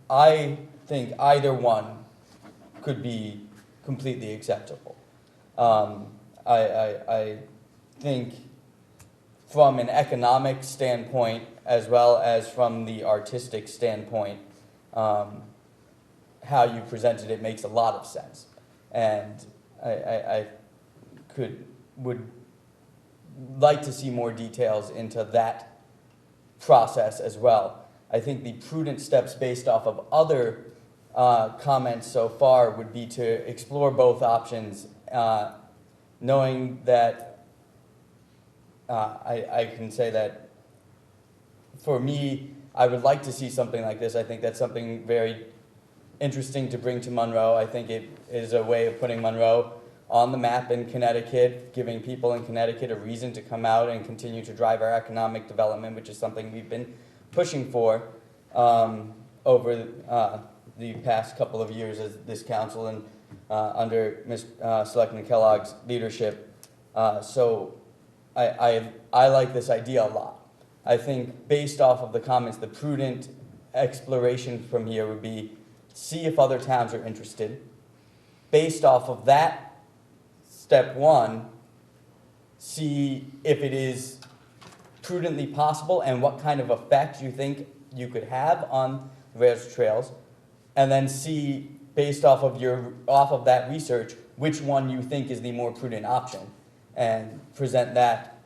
I think either one could be completely acceptable. I think from an economic standpoint as well as from the artistic standpoint, how you presented it makes a lot of sense. And I would like to see more details into that process as well. I think the prudent steps based off of other comments so far would be to explore both options, knowing that I can say that for me, I would like to see something like this. I think that's something very interesting to bring to Monroe. I think it is a way of putting Monroe on the map in Connecticut, giving people in Connecticut a reason to come out and continue to drive our economic development, which is something we've been pushing for over the past couple of years as this council and under Selectman Kellogg's leadership. So I like this idea a lot. I think based off of the comments, the prudent exploration from here would be see if other towns are interested. Based off of that, step one, see if it is prudently possible and what kind of effect you think you could have on rails trails, and then see based off of that research which one you think is the more prudent option, and present that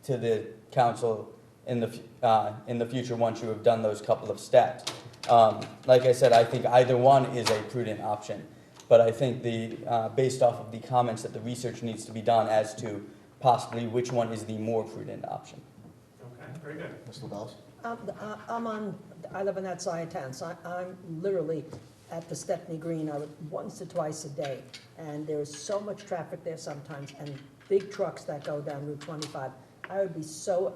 to the council in the future once you have done those couple of steps. Like I said, I think either one is a prudent option, but I think based off of the comments that the research needs to be done as to possibly which one is the more prudent option. Okay, very good. Mr. Bells? I live on that side of town, so I'm literally at the Stepney Green once or twice a day. And there's so much traffic there sometimes, and big trucks that go down Route 25. I would be so,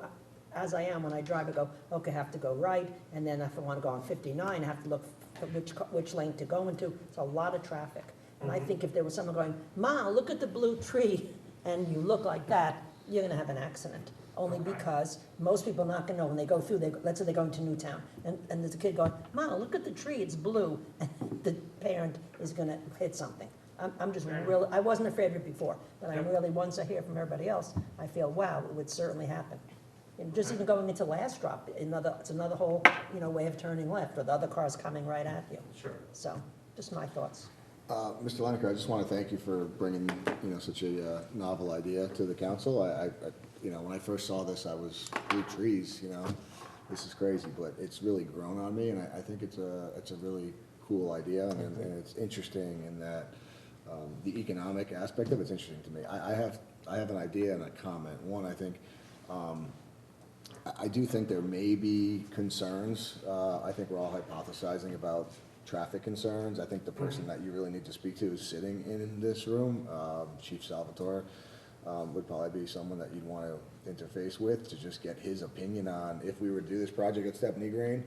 as I am when I drive, I go, okay, I have to go right, and then if I want to go on 59, I have to look for which lane to go into. It's a lot of traffic. And I think if there was someone going, Ma, look at the blue tree, and you look like that, you're going to have an accident. Only because most people are not going to know when they go through, let's say they're going to Newtown, and there's a kid going, Ma, look at the tree, it's blue, and the parent is going to hit something. I'm just really, I wasn't afraid of it before, but I'm really, once I hear from everybody else, I feel, wow, it would certainly happen. And just even going into last drop, it's another whole, way of turning left, with other cars coming right at you. Sure. So, just my thoughts. Mr. Leneker, I just want to thank you for bringing, such a novel idea to the council. When I first saw this, I was blue trees, this is crazy, but it's really grown on me, and I think it's a really cool idea, and it's interesting in that the economic aspect of it's interesting to me. I have an idea and a comment. One, I think I do think there may be concerns. I think we're all hypothesizing about traffic concerns. I think the person that you really need to speak to is sitting in this room. Chief Salvatore would probably be someone that you'd want to interface with to just get his opinion on if we were to do this project at Stepney Green.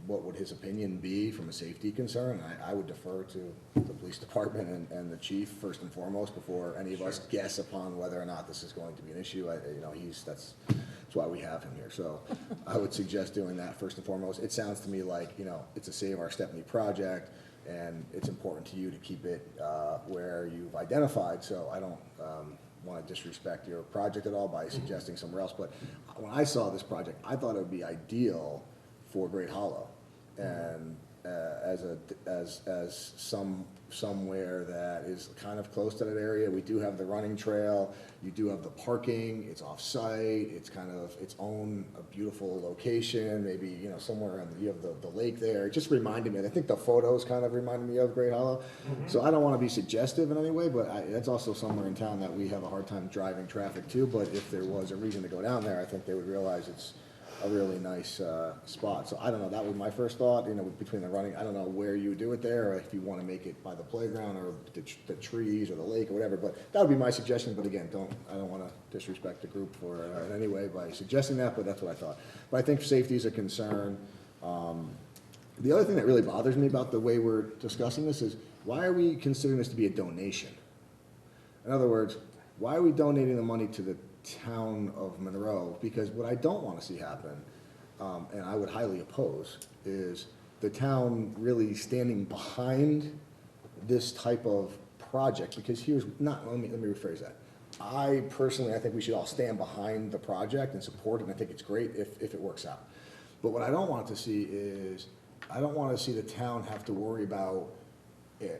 What would his opinion be from a safety concern? I would defer to the police department and the chief first and foremost before any of us guess upon whether or not this is going to be an issue. That's why we have him here. So I would suggest doing that first and foremost. It sounds to me like, it's a Save Our Stepney project, and it's important to you to keep it where you've identified. So I don't want to disrespect your project at all by suggesting somewhere else. But when I saw this project, I thought it would be ideal for Great Hollow, and as somewhere that is kind of close to that area. We do have the running trail, you do have the parking, it's off-site, it's kind of its own a beautiful location, maybe, somewhere around, you have the lake there. It just reminded me, I think the photos kind of reminded me of Great Hollow. So I don't want to be suggestive in any way, but that's also somewhere in town that we have a hard time driving traffic to, but if there was a reason to go down there, I think they would realize it's a really nice spot. So I don't know, that was my first thought, between the running, I don't know where you would do it there, or if you want to make it by the playground or the trees or the lake or whatever, but that would be my suggestion. But again, I don't want to disrespect the group for in any way by suggesting that, but that's what I thought. But I think safety is a concern. The other thing that really bothers me about the way we're discussing this is, why are we considering this to be a donation? In other words, why are we donating the money to the town of Monroe? Because what I don't want to see happen, and I would highly oppose, is the town really standing behind this type of project, because here's, not, let me rephrase that. I personally, I think we should all stand behind the project and support it, and I think it's great if it works out. But what I don't want to see is, I don't want to see the town have to worry about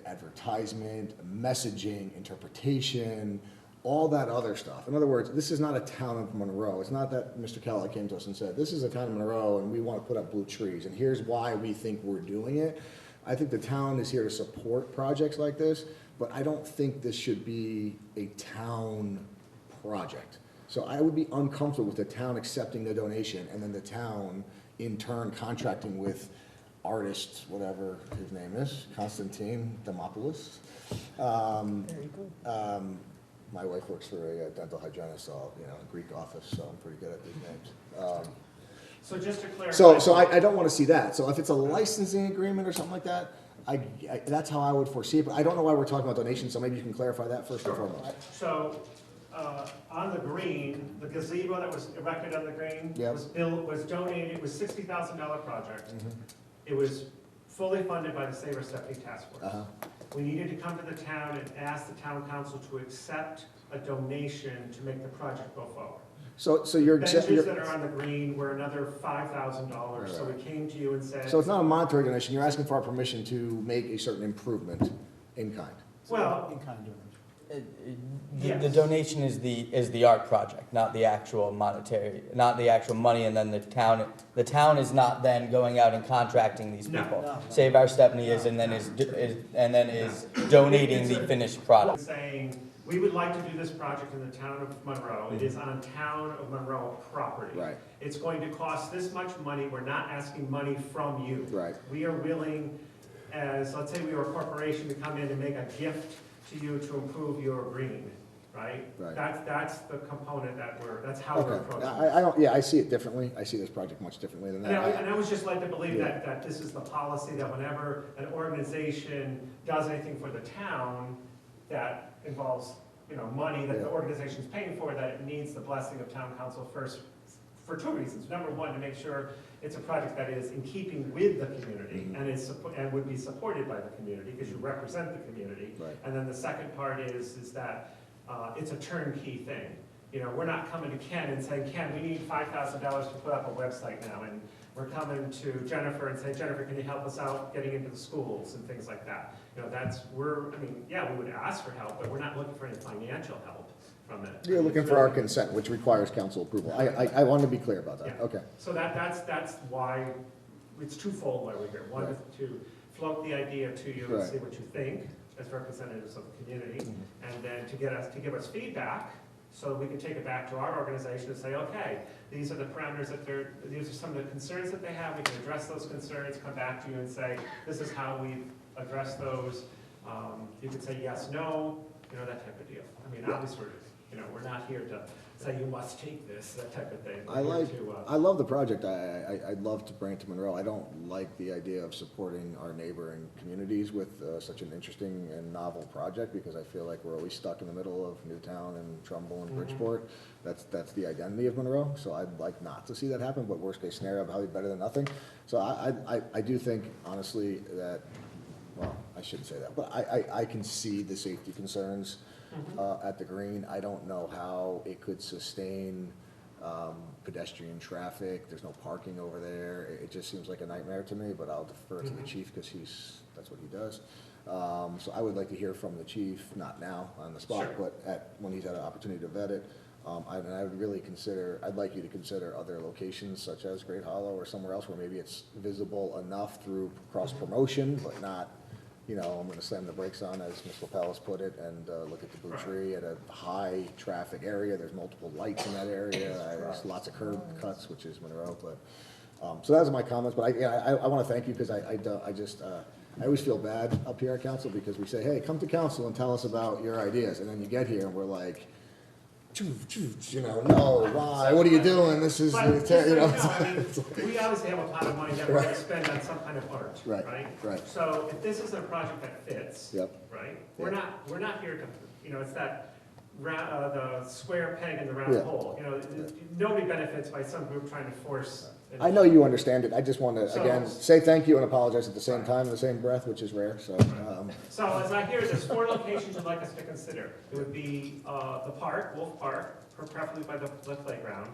advertisement, messaging, interpretation, all that other stuff. In other words, this is not a town of Monroe. It's not that Mr. Kellogg came to us and said, this is a town of Monroe and we want to put up blue trees and here's why we think we're doing it. I think the town is here to support projects like this, but I don't think this should be a town project. So I would be uncomfortable with the town accepting the donation and then the town in turn contracting with artist, whatever his name is, Constantine Demopoulos. My wife works for a dental hygienist, so, you know, a Greek office, so I'm pretty good at these names. So just to clarify. So I don't want to see that. So if it's a licensing agreement or something like that, that's how I would foresee it, but I don't know why we're talking about donations, so maybe you can clarify that first and foremost. So, on the green, the gazebo that was erected on the green was donated, it was $60,000 project. It was fully funded by the Sabre Stephanie Task Force. We needed to come to the town and ask the town council to accept a donation to make the project go forward. So you're benches that are on the green were another $5,000. So we came to you and said. So it's not a monetary donation. You're asking for our permission to make a certain improvement in kind. Well, In kind donation. The donation is the art project, not the actual monetary, not the actual money, and then the town is not then going out and contracting these people. No. Save Our Stephanie is, and then is donating the finished product. Saying, we would like to do this project in the town of Monroe. It is on town of Monroe property. Right. It's going to cost this much money. We're not asking money from you. Right. We are willing, as, let's say we were a corporation, to come in and make a gift to you to improve your green, right? Right. That's the component that's how we're approaching Okay. I see it differently. I see this project much differently than that. And I was just led to believe that this is the policy, that whenever an organization does anything for the town that involves, you know, money that the organization's paying for, that it needs the blessing of town council first, for two reasons. Number one, to make sure it's a project that is in keeping with the community and would be supported by the community because you represent the community. Right. And then the second part is that it's a turnkey thing. You know, we're not coming to Ken and saying, Ken, we need $5,000 to put up a website now. And we're coming to Jennifer and say, Jennifer, can you help us out getting into the schools and things like that? You know, we would ask for help, but we're not looking for any financial help from it. You're looking for our consent, which requires council approval. I want to be clear about that. Yeah. Okay. So that's why, it's twofold why we're here. One is to float the idea to you and see what you think as representatives of the community, and then to give us feedback so we can take it back to our organization and say, okay, these are the parameters these are some of the concerns that they have. We can address those concerns, come back to you and say, this is how we address those. You could say yes, no, you know, that type of deal. I mean, obviously, we're not here to say you must take this, that type of thing. I love the project. I'd love to bring it to Monroe. I don't like the idea of supporting our neighboring communities with such an interesting and novel project because I feel like we're always stuck in the middle of Newtown and Trumbull and Bridgeport. That's the identity of Monroe. So I'd like not to see that happen, but worst case scenario, probably better than nothing. So I do think, honestly, that, well, I shouldn't say that, but I can see the safety concerns at the green. I don't know how it could sustain pedestrian traffic. There's no parking over there. It just seems like a nightmare to me, but I'll defer to the chief because that's what he does. So I would like to hear from the chief, not now on the spot, but when he's had an opportunity to vet it. I would really I'd like you to consider other locations such as Great Hollow or somewhere else where maybe it's visible enough through cross promotion, but not, I'm going to slam the brakes on, as Ms. Lapellis put it, and look at the blue tree at a high traffic area. There's multiple lights in that area. There's lots of curb cuts, which is Monroe. But so those are my comments. But I want to thank you because I always feel bad up here at council because we say, hey, come to council and tell us about your ideas, and then you get here and we're like, no, why? What are you doing? This is, we obviously have a pot of money that we're going to spend on some kind of art, right? So if this is a project that fits, right? We're not here to, it's that the square peg in the round Yeah. hole. You know, nobody benefits by some group trying to force. I know you understand it, I just want to, So- again, say thank you and apologize at the same time, in the same breath, which is rare, so. So as I hear, there's 4 locations you'd like us to consider. It would be the park, Wolf Park, preferably by the playground.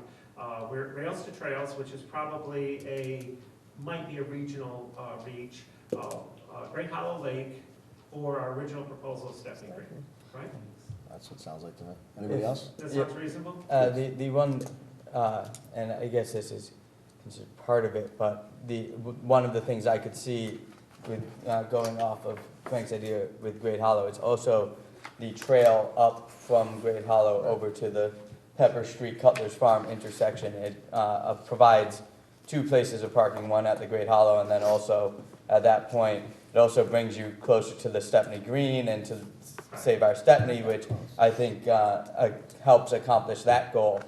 Rails to Trails, which is probably might be a regional reach. Great Hollow Lake, or our original proposal of Stephanie Green, right? That's what it sounds like to me. Anybody else? That sounds reasonable? The one, and I guess this is considered part of it, but one of the things I could see with going off of Frank's idea with Great Hollow, it's also the trail up from Great Hollow over to the Pepper Street Cutler's Farm intersection. It provides 2 places of parking, one at the Great Hollow, and then also at that point, it also brings you closer to the Stepney Green and to Save Our Stepney, which I think helps accomplish that goal.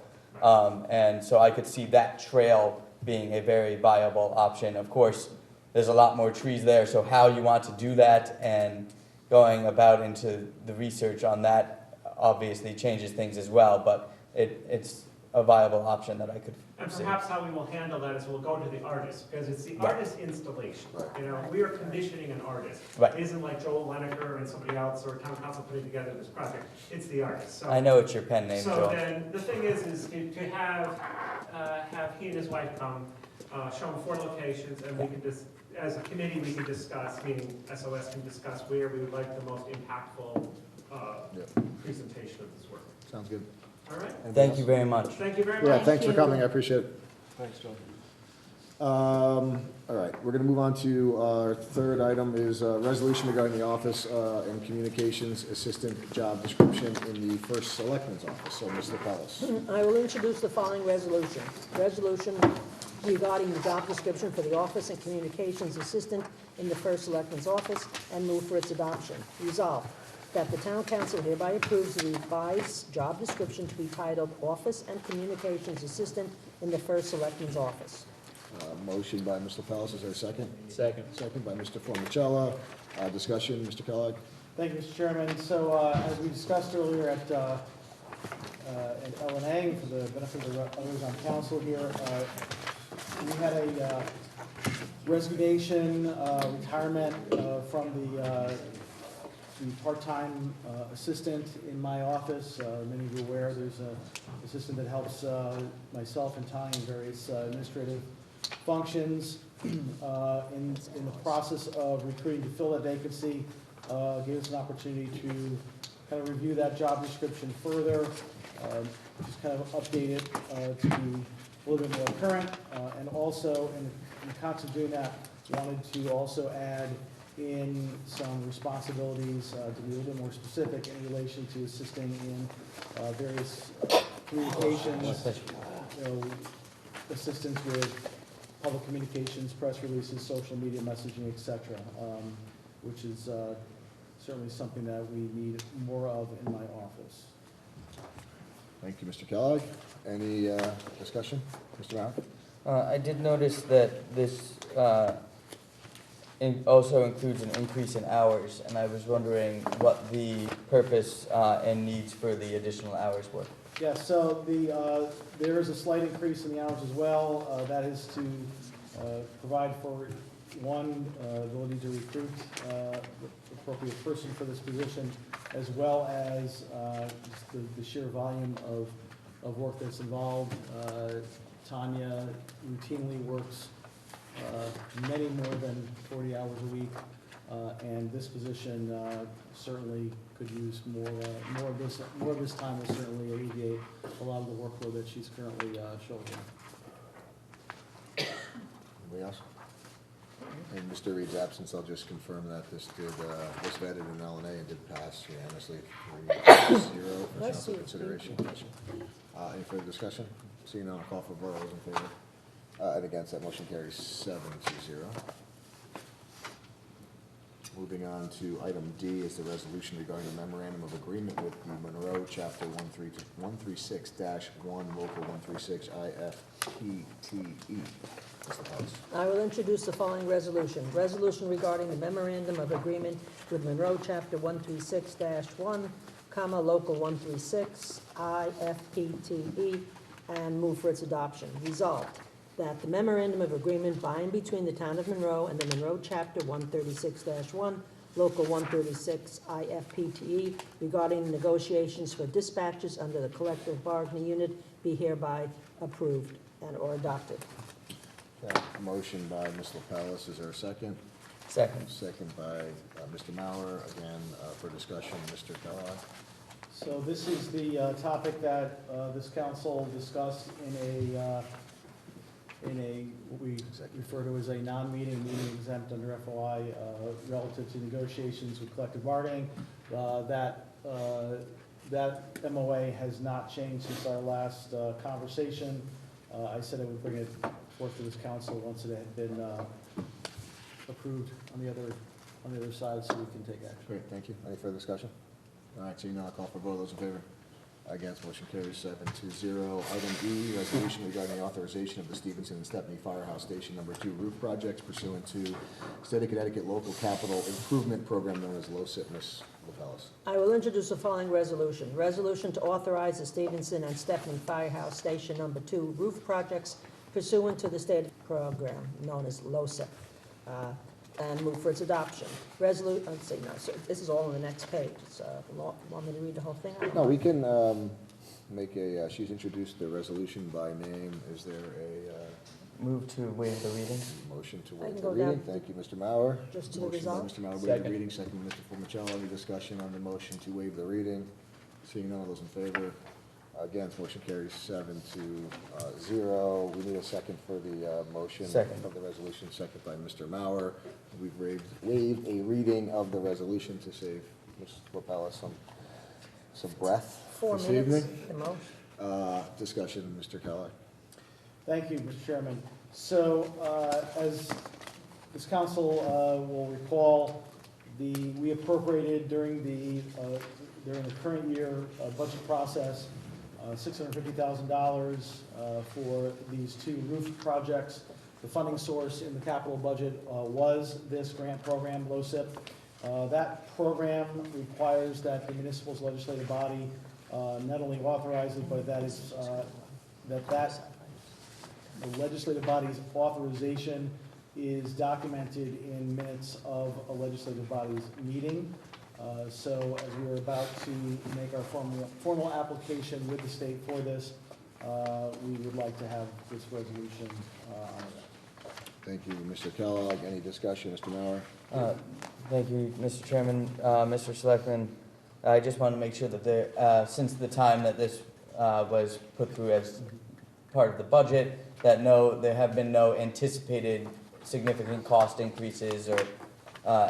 And so I could see that trail being a very viable option. Of course, there's a lot more trees there, so how you want to do that and going about into the research on that obviously changes things as well, but it's a viable option that I could And see. perhaps how we will handle that is we'll go to the artist, because it's the Right. artist installation. You know, we are commissioning an artist. Right. It isn't like Joel Leneker and somebody else or town council putting together this project. It's the artist. So, I know it's your pen name, so Joel. then the thing is to have he and his wife come, show them 4 locations, and we can just, as a committee, we can discuss, meaning SOS can discuss where we would like the most impactful presentation of this work. Sounds good. All right? Thank you very much. Thank you very much. Yeah, thanks for coming, I appreciate it. Thanks, John. All right, we're gonna move on to our third item is a resolution regarding the office and communications assistant job description in the first selectman's office. So, Mr. Pellis. I will introduce the following resolution. Resolution regarding the job description for the office and communications assistant in the first selectman's office and move for its adoption. Resolved, that the town council hereby approves the revised job description to be titled Office and Communications Assistant in the first selectman's office. Motion by Mr. Pellis, is there a second? Second. Second by Mr. Formicella. Discussion, Mr. Kellogg? Thank you, Mr. Chairman. So, as we discussed earlier at L&A, for the benefit of the others on council here, we had a resignation, retirement from the part-time assistant in my office. Many of you are aware, there's an assistant that helps myself and Tanya in various administrative functions. In the process of recruiting to fill that vacancy, gave us an opportunity to kind of review that job description further, just kind of update it to be a little bit more current, and also in the context of doing that, wanted to also add in some responsibilities to be a little bit more specific in relation to assisting in various communications, assistance with public communications, press releases, social media messaging, etc., which is certainly something that we need more of in my office. Thank you, Mr. Kellogg. Any discussion? Mr. Mauer? I did notice that this also includes an increase in hours, and I was wondering what the purpose and needs for the additional hours were. Yeah, so there is a slight increase in the hours as well. That is to provide for, one, ability to recruit the appropriate person for this position, as well as just the sheer volume of work that's involved. Tanya routinely works many more than 40 hours a week, and this position certainly could use more of this time will certainly alleviate a lot of the workload that she's currently shouldering. Anybody else? In Mr. Reed's absence, I'll just confirm that this was vetted in L&A and did pass unanimously, 3-0 for council consideration. Any further discussion? Seeing none, I'll call for vote. All those in favor? And against, that motion carries 7-0. Moving on to item D is the resolution regarding the memorandum of agreement with the Monroe Chapter 136-1, Local 136 IFPTE. Mr. House. I will introduce the following resolution. Resolution regarding the memorandum of agreement with Monroe Chapter 136-1, Local 136, IFPTE, and move for its adoption. Resolved, that the memorandum of agreement by and between the Town of Monroe and the Monroe Chapter 136-1, Local 136, IFPTE, regarding negotiations for dispatches under the collective bargaining unit be hereby approved and/or adopted. Okay, motion by Ms. LaPellis, is there a second? Second. Second by Mr. Mauer, again, for discussion, Mr. Kellogg. So this is the topic that this council discussed in a, what we refer to as a non-meeting, meeting exempt under FOI, relative to negotiations with collective bargaining. That MOA has not changed since our last conversation. I said I would bring it forth to this council once it had been approved on the other side, so we can take action. Great, thank you. Any further discussion? All right, seeing none, I'll call for a vote. Those in favor? Against, motion carries 7-0. Item E, resolution regarding the authorization of the Stevenson and Stepney Firehouse Station Number 2 roof projects pursuant to State of Connecticut Local Capital Improvement Program known as LoCIP. Ms. LaPellis. I will introduce the following resolution. Resolution to authorize the Stevenson and Stepney Firehouse Station Number 2 roof projects pursuant to the state program known as LoCIP, and move for its adoption. Let's see, no, so this is all on the next page. It's, want me to read the whole thing? No, we can make a, she's introduced the resolution by name. Is there a Move to waive the reading. motion to I waive can the go reading? down Thank you, Mr. Mauer. Just to the Motion by resolve? Mr. Mauer, waive the Second. reading. Second by Mr. Formicello. Any discussion on the motion to waive the reading? Seeing none, all those in favor? Against, motion carries 7-0. We need a second for the motion Second. of the resolution. Second by Mr. Mauer. We've waived a reading of the resolution to save Ms. LaPellis some breath 4 this minutes, evening. the most. Discussion, Mr. Kellogg. Thank you, Mr. Chairman. So, as this council will recall, we appropriated during the current year budget process $650,000 for these 2 roof projects. The funding source in the capital budget was this grant program, LoCIP. That program requires that the municipal legislative body not only authorize it, but that is the legislative body's authorization is documented in minutes of a legislative body's meeting. So as we are about to make our formal application with the state for this, we would like to have this resolution on it. Thank you, Mr. Kellogg. Any discussion, Mr. Mauer? Thank you, Mr. Chairman. Mr. Selectman, I just want to make sure that there, since the time that this was put through as part of the budget, that there have been no anticipated significant cost increases or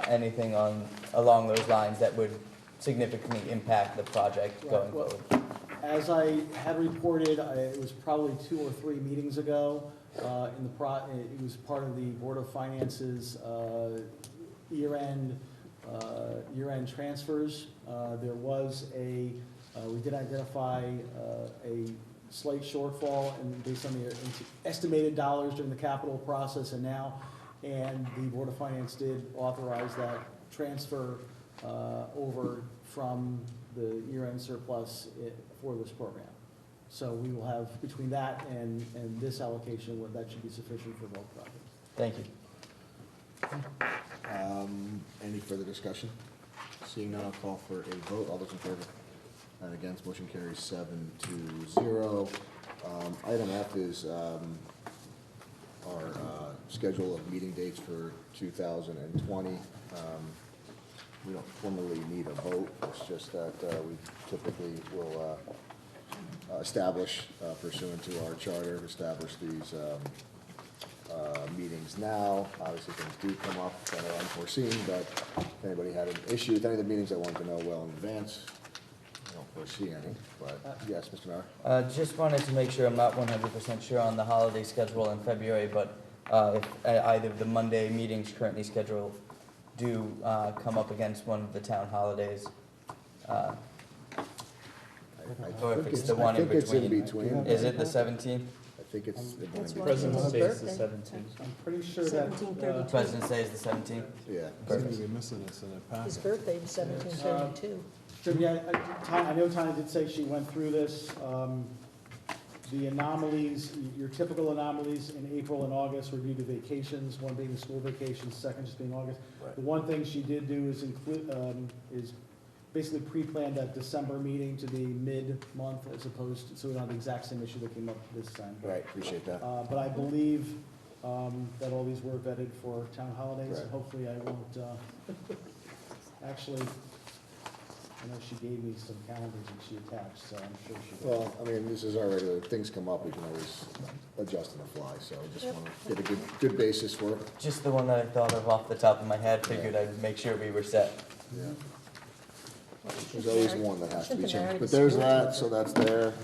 anything along those lines that would significantly impact the project going forward. As I had reported, it was probably 2 or 3 meetings ago, it was part of the Board of Finance's year-end transfers. There was we did identify a slight shortfall based on the estimated dollars during the capital process and the Board of Finance did authorize that transfer over from the year-end surplus for this program. So we will have, between that and this allocation, that should be sufficient for both projects. Thank you. Any further discussion? Seeing none, I'll call for a vote. All those in favor? And against, motion carries 7-0. Item F is our schedule of meeting dates for 2020. We don't formally need a vote. It's just that we typically will establish, pursuant to our charter, establish these meetings now. Obviously, things do come up that are unforeseen, but if anybody had an issue with any of the meetings, I want to know well in advance. I don't foresee any, but yes, Mr. Mauer. Just wanted to make sure, I'm not 100% sure on the holiday schedule in February, but if either of the Monday meetings currently scheduled do come up against one of the town holidays, or if it's the one in between. Is it the 17th? I think it's the one in between. President's Day is the 17th. I'm pretty sure that. 1732. President's Day is the 17th? Yeah. Seems to be missing us in the packet. His birthday was 1732. So, yeah, I know Tanya did say she went through this. The anomalies, your typical anomalies in April and August were due to vacations, one being the school vacations, second just being August. Right. The one thing she did do is is basically pre-planned that December meeting to be mid-month as opposed to, so we don't have the exact same issue that came up this time. Right, appreciate that. But I believe that all these were vetted for town holidays, Right. and hopefully I won't, actually, I know she gave me some calendars that she attached, so I'm sure she will. Well, I mean, this is our regular, things come up, we can always adjust on the fly, so I just want to get a good basis for it. Just the one that I thought of off the top of my head, figured I'd make sure we were set. Yeah. There's always one that has to be changed, but there's that, so that's there.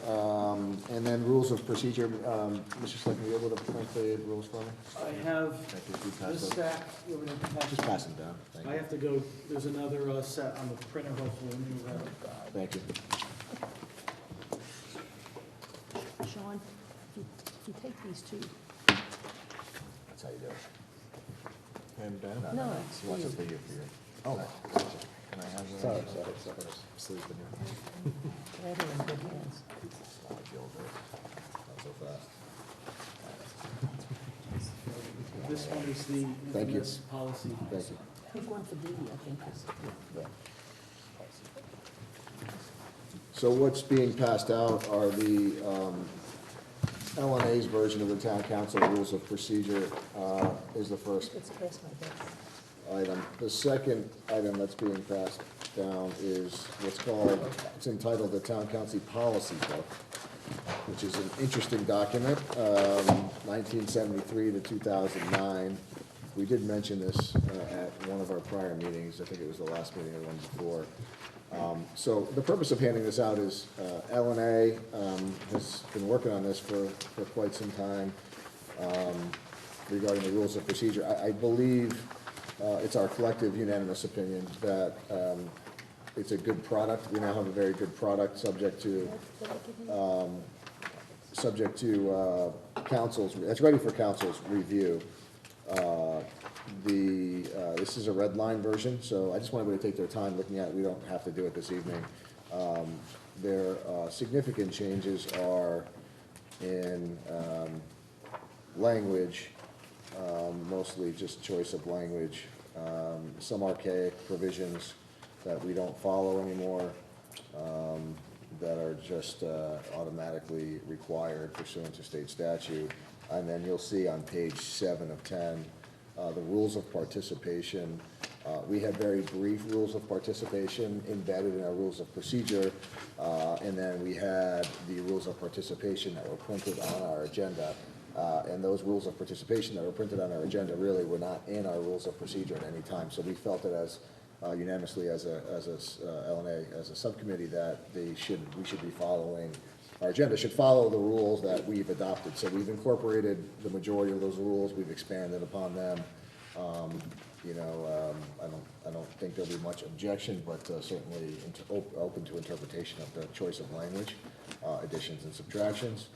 And then rules of procedure, Mr. Selectman, you able to print the rules for me? I have Thank you. If you pass this those. stack, you want me to pass? Just pass them down, thank I you. have to go, there's another set on the printer, hopefully, let me grab it. Thank you. Sean, if you take these two, That's how you do it. Hand down? No, He wants it for you, Oh. Can I have Sorry. Sleep in here. they're in good hands. Not so fast. This one is the Thank you. infamous policy. Thank you. I think one for Dee, I think. So what's being passed out are the LNA's version of the town council rules of procedure is the first It's past my desk. item. The second item that's being passed down is what's called, it's entitled the Town Council Policy Book, which is an interesting document, 1973 to 2009. We did mention this at one of our prior meetings. I think it was the last meeting or the one before. So the purpose of handing this out is LNA has been working on this for quite some time regarding the rules of procedure. I believe it's our collective unanimous opinion that it's a good product. We now have a very good product subject to council's, it's ready for council's review. This is a red line version, so I just want everybody to take their time looking at it. We don't have to do it this evening. Their significant changes are in language, mostly just choice of language, some archaic provisions that we don't follow anymore, that are just automatically required pursuant to state statute. And then you'll see on page 7 of 10, the rules of participation. We had very brief rules of participation embedded in our rules of procedure, and then we had the rules of participation that were printed on our agenda. And those rules of participation that were printed on our agenda really were not in our rules of procedure at any time. So we felt it as unanimously as a LNA, as a subcommittee, that we should be following, our agenda should follow the rules that we've adopted. So we've incorporated the majority of those rules, we've expanded upon them. I don't think there'll be much objection, but certainly open to interpretation of the choice of language, additions and subtractions.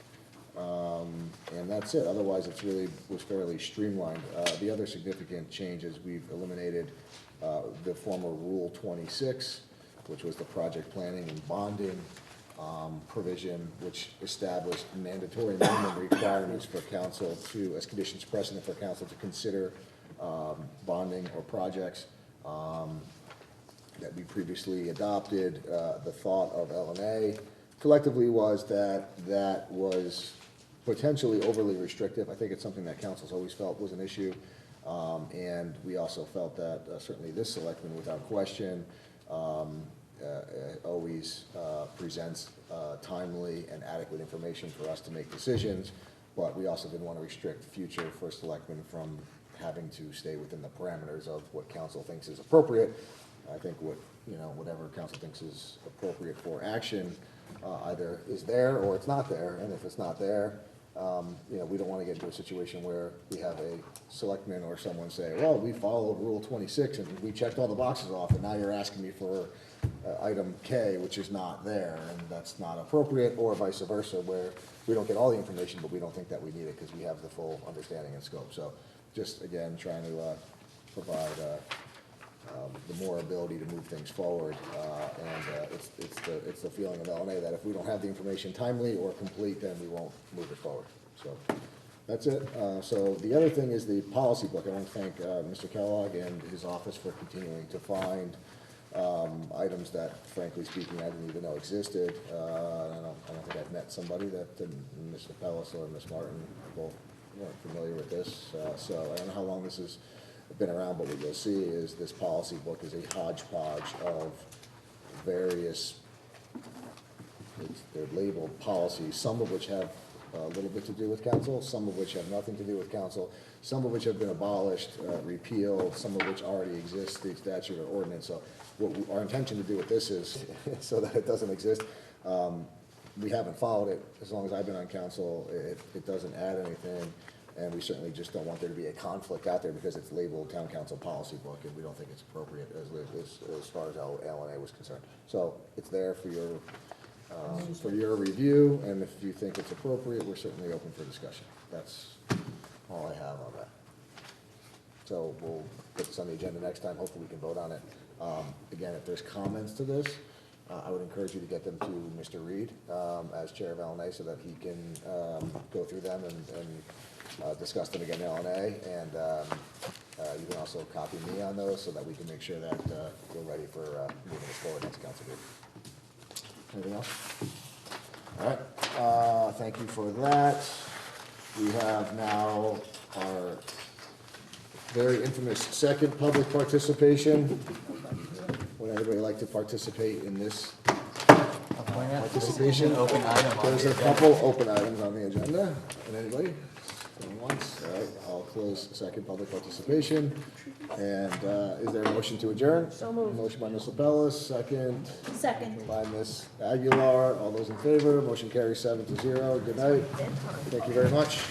And that's it. Otherwise, it's really was fairly streamlined. The other significant changes, we've eliminated the former Rule 26, which was the project planning and bonding provision, which established mandatory minimum requirements for council to, as conditions precedent for council to consider bonding or projects that we previously adopted. The thought of LNA collectively was that that was potentially overly restrictive. I think it's something that council's always felt was an issue. And we also felt that certainly this selectman, without question, always presents timely and adequate information for us to make decisions. But we also didn't want to restrict future first selectmen from having to stay within the parameters of what council thinks is appropriate. I think whatever council thinks is appropriate for action either is there or it's not there. And if it's not there, we don't want to get into a situation where we have a selectman or someone say, well, we followed Rule 26 and we checked all the boxes off, and now you're asking me for item K, which is not there, and that's not appropriate, or vice versa, where we don't get all the information, but we don't think that we need it because we have the full understanding and scope. So just, again, trying to provide the more ability to move things forward. And it's the feeling of LNA that if we don't have the information timely or complete, then we won't move it forward. So that's it. So the other thing is the policy book. I want to thank Mr. Kellogg and his office for continuing to find items that, frankly speaking, I didn't even know existed. I don't think I've met somebody that Mr. Pellis or Ms. Martin both weren't familiar with this. So I don't know how long this has been around, but what you'll see is this policy book is a hodgepodge of various, they're labeled policies, some of which have a little bit to do with council, some of which have nothing to do with council, some of which have been abolished, repealed, some of which already exist, state statute or ordinance. So what our intention to do with this is, so that it doesn't exist, we haven't followed it as long as I've been on council. It doesn't add anything, and we certainly just don't want there to be a conflict out there because it's labeled town council policy book, and we don't think it's appropriate as far as LNA was concerned. So it's there for your review, and if you think it's appropriate, we're certainly open for discussion. That's all I have on that. So we'll put this on the agenda next time. Hopefully we can vote on it. Again, if there's comments to this, I would encourage you to get them to Mr. Reed as chair of LNA so that he can go through them and discuss them again in LNA. And you can also copy me on those so that we can make sure that we're ready for moving this forward next council meeting. Anything else? All right. Thank you for that. We have now our very infamous second public participation. Would anybody like to participate in this participation? Open item on There's the a agenda. couple open items on the agenda. And anybody? Going once? All right, I'll close second public participation. And is there a motion to adjourn? So moved. Motion by Ms. LaBella, second Second. by Ms. Aguilar. All those in favor, motion carries 7-0. Good night. Thank you very much.